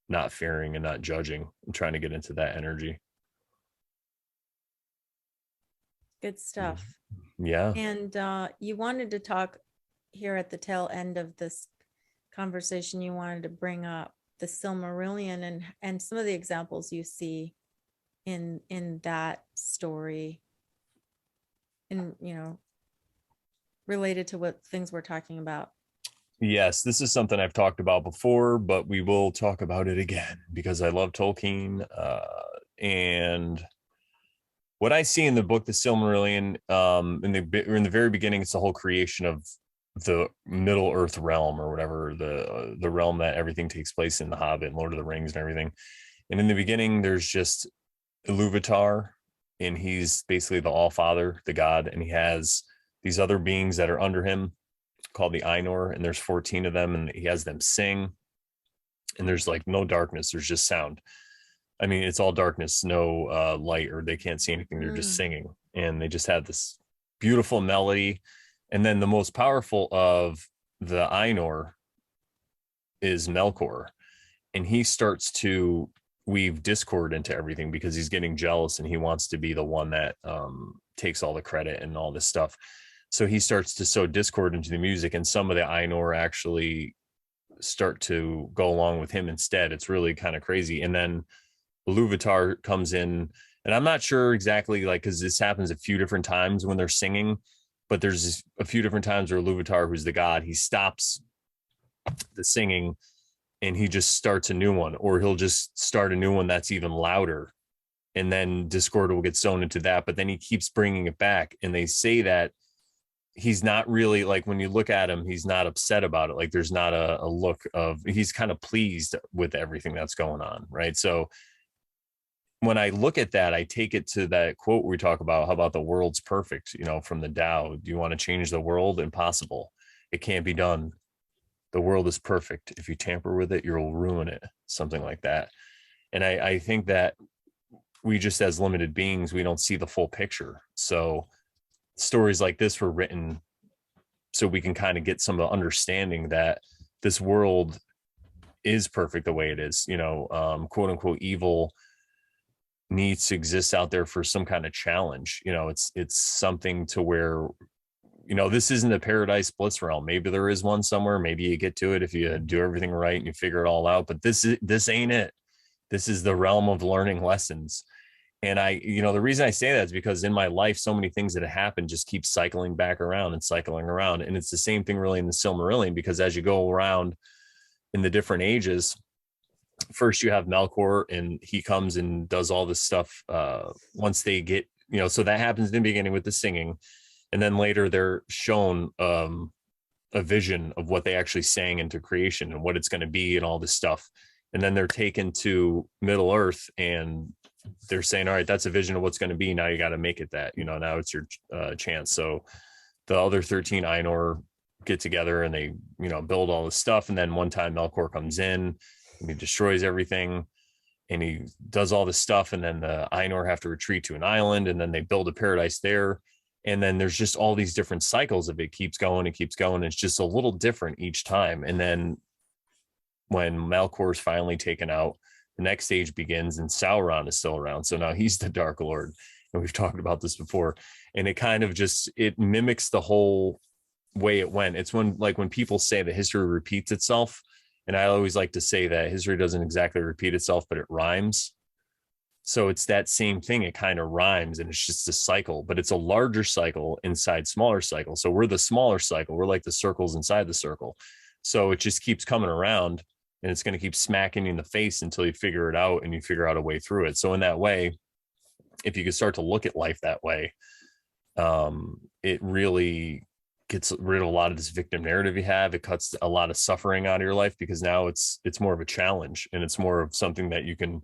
not fearing and not judging. I'm trying to get into that energy. Good stuff. Yeah. And you wanted to talk here at the tail end of this conversation, you wanted to bring up the Silmarillion and some of the examples you see in that story, and related to what things we're talking about. Yes, this is something I've talked about before, but we will talk about it again because I love Tolkien. And what I see in the book, The Silmarillion, in the very beginning, it's the whole creation of the Middle Earth realm, or whatever, the realm that everything takes place in, The Hobbit and Lord of the Rings and everything. And in the beginning, there's just Iluvatar, and he's basically the All-Father, the god, and he has these other beings that are under him called the Ainur, and there's 14 of them, and he has them sing, and there's like no darkness, there's just sound. I mean, it's all darkness, no light, or they can't see anything, they're just singing, and they just have this beautiful melody. And then the most powerful of the Ainur is Melkor, and he starts to weave discord into everything because he's getting jealous and he wants to be the one that takes all the credit and all this stuff. So he starts to sow discord into the music, and some of the Ainur actually start to go along with him instead. It's really kind of crazy. And then Iluvatar comes in, and I'm not sure exactly, like, because this happens a few different times when they're singing, but there's a few different times where Iluvatar, who's the god, he stops the singing and he just starts a new one, or he'll just start a new one that's even louder, and then discord will get sown into that, but then he keeps bringing it back. And they say that he's not really, like, when you look at him, he's not upset about it. Like, there's not a look of, he's kind of pleased with everything that's going on, right? So when I look at that, I take it to that quote we talk about, how about the world's perfect, from the Tao. Do you want to change the world? Impossible. It can't be done. The world is perfect. If you tamper with it, you'll ruin it. Something like that. And I think that we just, as limited beings, we don't see the full picture. So stories like this were written so we can kind of get some understanding that this world is perfect the way it is. Quote unquote evil needs to exist out there for some kind of challenge. It's something to where, this isn't a paradise bliss realm. Maybe there is one somewhere. Maybe you get to it if you do everything right and you figure it all out. But this ain't it. This is the realm of learning lessons. And the reason I say that is because in my life, so many things that have happened just keep cycling back around and cycling around. And it's the same thing really in the Silmarillion, because as you go around in the different ages, first you have Melkor, and he comes and does all this stuff. Once they get, so that happens in the beginning with the singing. And then later they're shown a vision of what they actually sang into creation and what it's going to be and all this stuff. And then they're taken to Middle Earth, and they're saying, all right, that's a vision of what's going to be. Now you got to make it that, now it's your chance. So the other 13 Ainur get together and they, build all this stuff. And then one time Melkor comes in and he destroys everything and he does all this stuff. And then the Ainur have to retreat to an island, and then they build a paradise there. And then there's just all these different cycles of it keeps going. It keeps going. It's just a little different each time. And then when Melkor is finally taken out, the next stage begins, and Sauron is still around. So now he's the Dark Lord, and we've talked about this before, and it kind of just, it mimics the whole way it went. It's when people say that history repeats itself, and I always like to say that history doesn't exactly repeat itself, but it rhymes. So it's that same thing. It kind of rhymes, and it's just a cycle, but it's a larger cycle inside smaller cycle. So we're the smaller cycle. We're like the circles inside the circle. So it just keeps coming around, and it's going to keep smacking you in the face until you figure it out and you figure out a way through it. So in that way, if you could start to look at life that way, it really gets rid of a lot of this victim narrative you have. It cuts a lot of suffering out of your life, because now it's more of a challenge, and it's more of something that you can,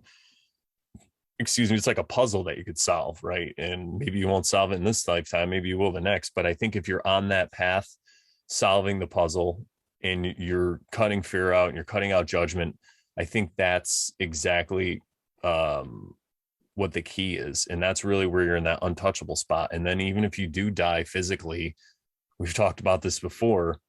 it's like a puzzle that you could solve, right? And maybe you won't solve it in this lifetime, maybe you will the next. But I think if you're on that path, solving the puzzle, and you're cutting fear out and you're cutting out judgment, I think that's exactly what the key is. And that's really where you're in that untouchable spot. And then even if you do die physically, we've talked about this before,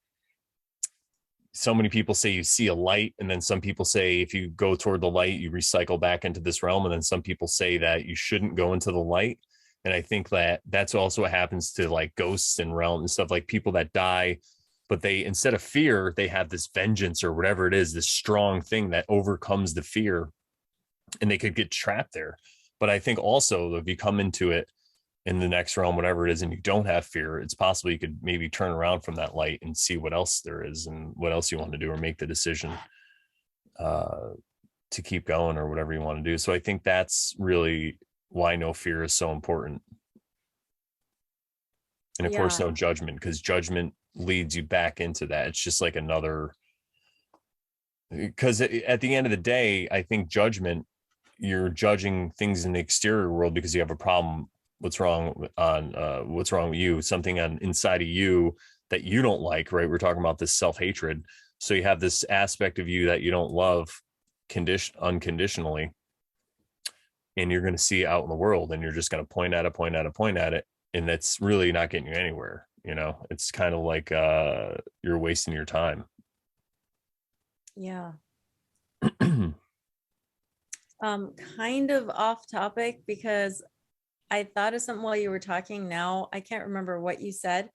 so many people say you see a light, and then some people say if you go toward the light, you recycle back into this realm. And then some people say that you shouldn't go into the light. And I think that that's also what happens to like ghosts and realm and stuff, like people that die, but they, instead of fear, they have this vengeance or whatever it is, this strong thing that overcomes the fear, and they could get trapped there. But I think also if you come into it in the next realm, whatever it is, and you don't have fear, it's possible you could maybe turn around from that light and see what else there is and what else you want to do, or make the decision to keep going, or whatever you want to do. So I think that's really why no fear is so important. And of course, no judgment, because judgment leads you back into that. It's just like another, because at the end of the day, I think judgment, you're judging things in the exterior world because you have a problem. What's wrong with you, something on inside of you that you don't like, right? We're talking about this self-hatred. So you have this aspect of you that you don't love unconditionally, and you're going to see it out in the world, and you're just going to point at it. And that's really not getting you anywhere. It's kind of like you're wasting your time. Yeah. Kind of off topic, because I thought of something while you were talking. Now I can't remember what you said,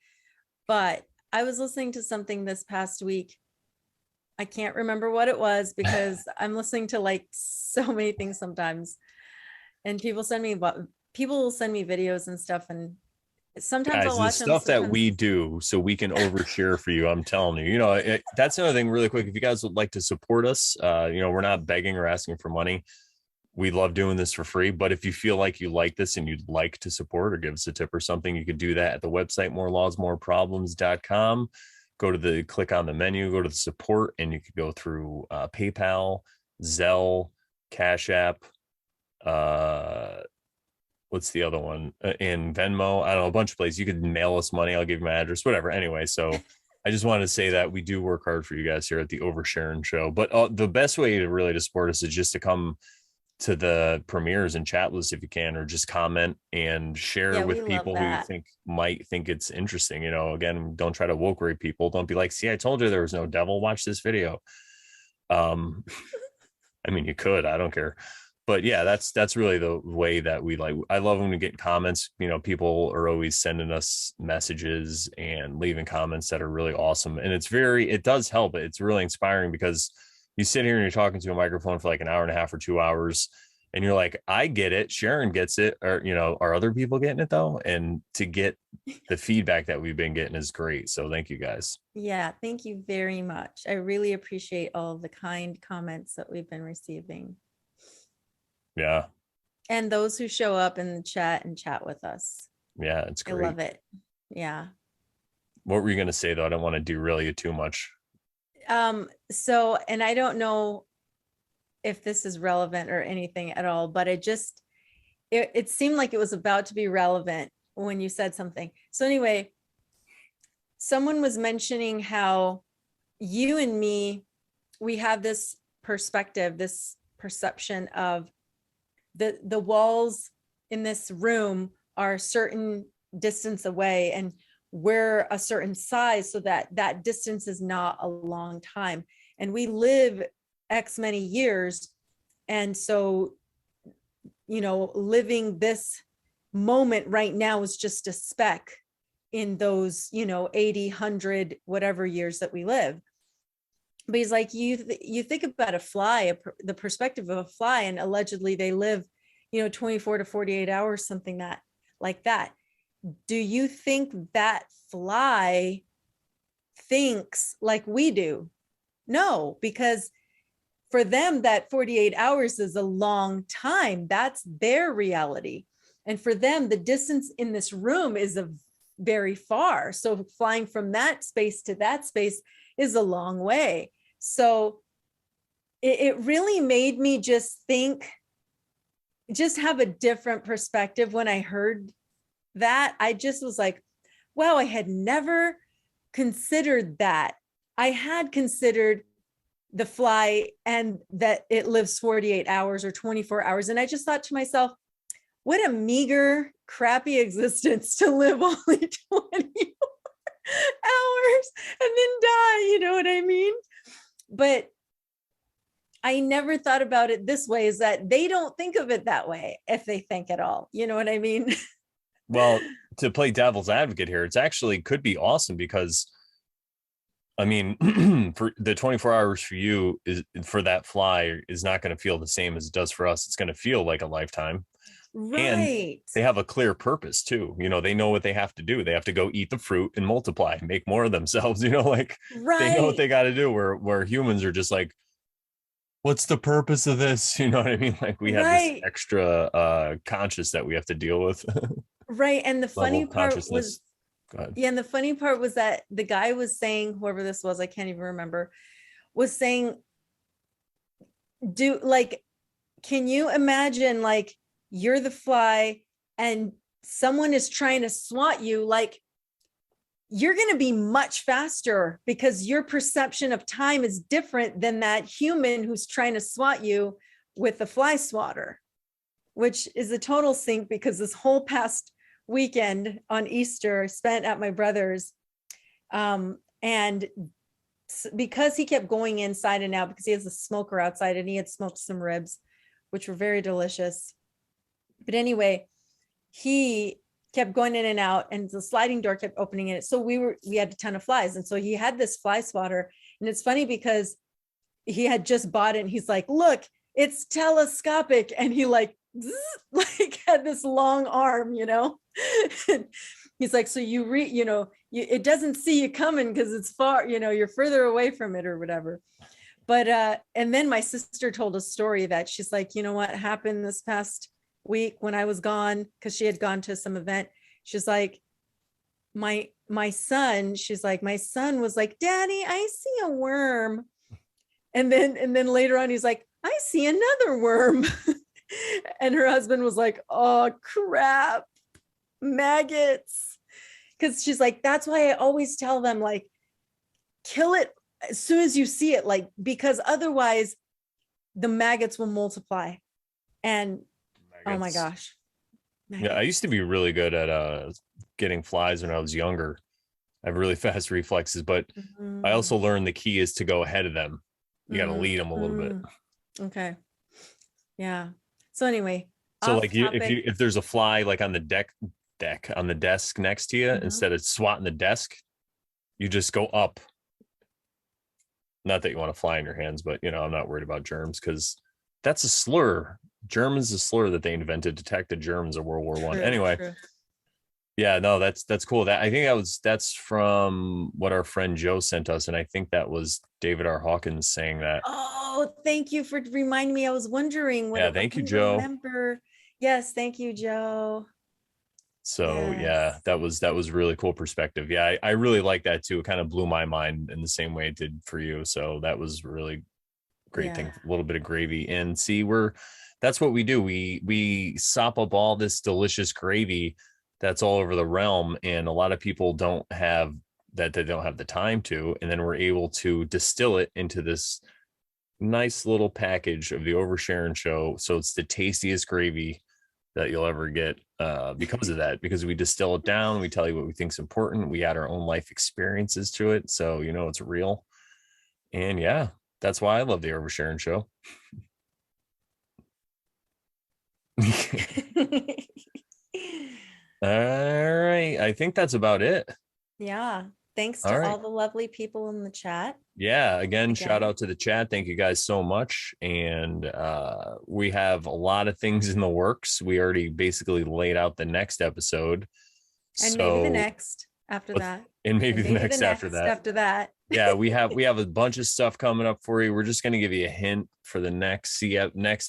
but I was listening to something this past week. I can't remember what it was, because I'm listening to like so many things sometimes, and people will send me videos and stuff, and sometimes I'll watch them. Stuff that we do so we can overshare for you. I'm telling you, that's another thing really quick. If you guys would like to support us, we're not begging or asking for money. We love doing this for free, but if you feel like you like this and you'd like to support or give us a tip or something, you could do that at the website, morelawsmoreproblems.com. Click on the menu, go to the support, and you could go through PayPal, Zelle, Cash App, what's the other one? And Venmo. I don't know, a bunch of places. You could mail us money. I'll give you my address, whatever. Anyway, so I just wanted to say that we do work hard for you guys here at the Oversharing Show. But the best way to support us is just to come to the premieres and chat with us if you can, or just comment and share with people who you might think it's interesting. Again, don't try to woke rape people. Don't be like, see, I told you there was no devil. Watch this video. I mean, you could, I don't care. But yeah, that's really the way that we like. I love when we get comments. People are always sending us messages and leaving comments that are really awesome. And it does help. It's really inspiring, because you sit here and you're talking to a microphone for like an hour and a half or 2 hours, and you're like, I get it. Sharon gets it. Or, are other people getting it though? And to get the feedback that we've been getting is great. So thank you guys. Yeah. Thank you very much. I really appreciate all of the kind comments that we've been receiving. Yeah. And those who show up in the chat and chat with us. Yeah. It's great. I love it. Yeah. What were you going to say though? I don't want to derail you too much. So, and I don't know if this is relevant or anything at all, but it seemed like it was about to be relevant when you said something. So anyway, someone was mentioning how you and me, we have this perspective, this perception of the walls in this room are a certain distance away, and we're a certain size, so that distance is not a long time, and we live X many years. And so, living this moment right now is just a speck in those, 80, 100, whatever years that we live. But he's like, you think about a fly, the perspective of a fly, and allegedly they live, 24 to 48 hours, something like that. Do you think that fly thinks like we do? No, because for them, that 48 hours is a long time. That's their reality. And for them, the distance in this room is very far. So flying from that space to that space is a long way. So it really made me just have a different perspective when I heard that. I just was like, wow, I had never considered that. I had considered the fly and that it lives 48 hours or 24 hours. And I just thought to myself, what a meager, crappy existence to live only 20 hours and then die. You know what I mean? But I never thought about it this way, is that they don't think of it that way, if they think at all. You know what I mean? Well, to play devil's advocate here, it's actually could be awesome because, I mean, for the 24 hours for you is for that fly is not going to feel the same as it does for us. It's going to feel like a lifetime. Right. And they have a clear purpose too. They know what they have to do. They have to go eat the fruit and multiply, make more of themselves, like right. They know what they got to do, where humans are just like, what's the purpose of this? You know what I mean? Like we have this extra conscious that we have to deal with. Right. And the funny part was, and the funny part was that the guy was saying, whoever this was, I can't even remember, was saying, can you imagine, like, you're the fly and someone is trying to swat you, like, you're going to be much faster because your perception of time is different than that human who's trying to swat you with the fly swatter, which is a total sync, because this whole past weekend on Easter spent at my brother's, and because he kept going inside and out, because he has a smoker outside, and he had smoked some ribs, which were very delicious. But anyway, he kept going in and out, and the sliding door kept opening in it. So we had a ton of flies. And so he had this fly swatter. And it's funny because he had just bought it, and he's like, look, it's telescopic. And he like had this long arm, he's like, so it doesn't see you coming because it's far, you're further away from it or whatever. But, and then my sister told a story that she's like, you know what happened this past week when I was gone, because she had gone to some event. She's like, my son was like, Daddy, I see a worm. And then later on, he's like, I see another worm. And her husband was like, oh crap, maggots. Because she's like, that's why I always tell them, like, kill it as soon as you see it, like, because otherwise the maggots will multiply. And oh my gosh. Yeah, I used to be really good at getting flies when I was younger. I have really fast reflexes, but I also learned the key is to go ahead of them. You got to lead them a little bit. Okay. Yeah. So anyway, so like if there's a fly like on the on the desk next to you, instead of swatting the desk, you just go up. Not that you want to fly in your hands, but I'm not worried about germs, because that's a slur. Germ is a slur that they invented to attack the germs of World War I. Anyway, true. Yeah, no, that's cool. That I think that's from what our friend Joe sent us, and I think that was David R. Hawkins saying that. Oh, thank you for reminding me. I was wondering what. Yeah, thank you, Joe. Remember? Yes, thank you, Joe. So yes. Yeah, that was really cool perspective. Yeah, I really like that too. It kind of blew my mind in the same way it did for you. So that was really great thing. A little bit of gravy, and see, that's what we do. We sop up all this delicious gravy that's all over the realm, and a lot of people don't have that. They don't have the time to, and then we're able to distill it into this nice little package of the Over Sharon Show. So it's the tastiest gravy that you'll ever get because of that, because we distill it down. We tell you what we think is important. We add our own life experiences to it. So, it's real. And yeah, that's why I love the Over Sharon Show. All right. I think that's about it. Yeah. Thanks All to right. all the lovely people in the chat. Yeah. Again, shout Again. out to the chat. Thank you guys so much. And we have a lot of things in the works. We already basically laid out the next episode. And maybe the So, next after that. and maybe And the maybe the next after next that. after that. Yeah, we have a bunch of stuff coming up for you. We're just going to give you a hint for the next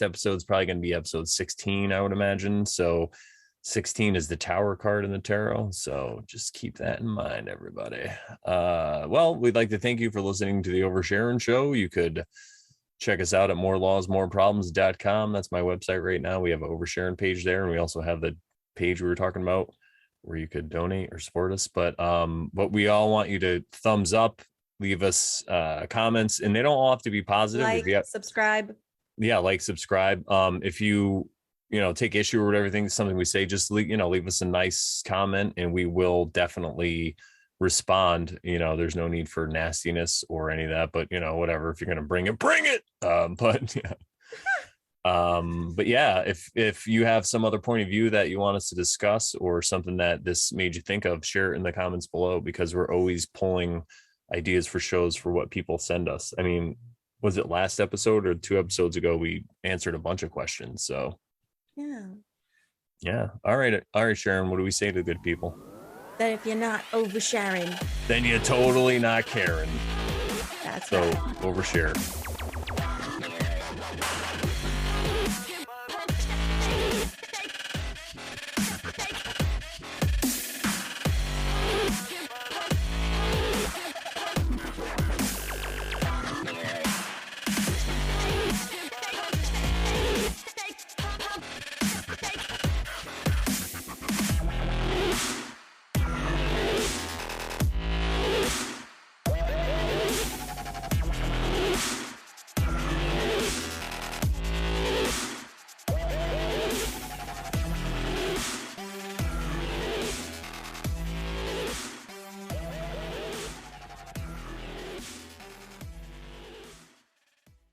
episode is probably going to be episode 16, I would imagine. So 16 is the tower card in the tarot. So just keep that in mind, everybody. Well, we'd like to thank you for listening to the Oversharing Show. You could check us out at morelawsmoreproblems.com. That's my website right now. We have an Oversharing page there, and we also have the page we were talking about where you could donate or support us. But we all want you to thumbs up, leave us comments, and they don't all have to be positive. Like, subscribe. Yeah, like, subscribe. If you take issue or whatever, something we say, just leave us a nice comment, and we will definitely respond. There's no need for nastiness or any of that, but whatever. If you're gonna bring it. But yeah, if you have some other point of view that you want us to discuss or something that this made you think of, share it in the comments below, because we're always pulling ideas for shows for what people send us. I mean, was it last episode or 2 episodes ago we answered a bunch of questions? So yeah. All right, Sharon, what do we say to good people? That if you're not oversharing, then you're totally not caring. That's so right. Overshare.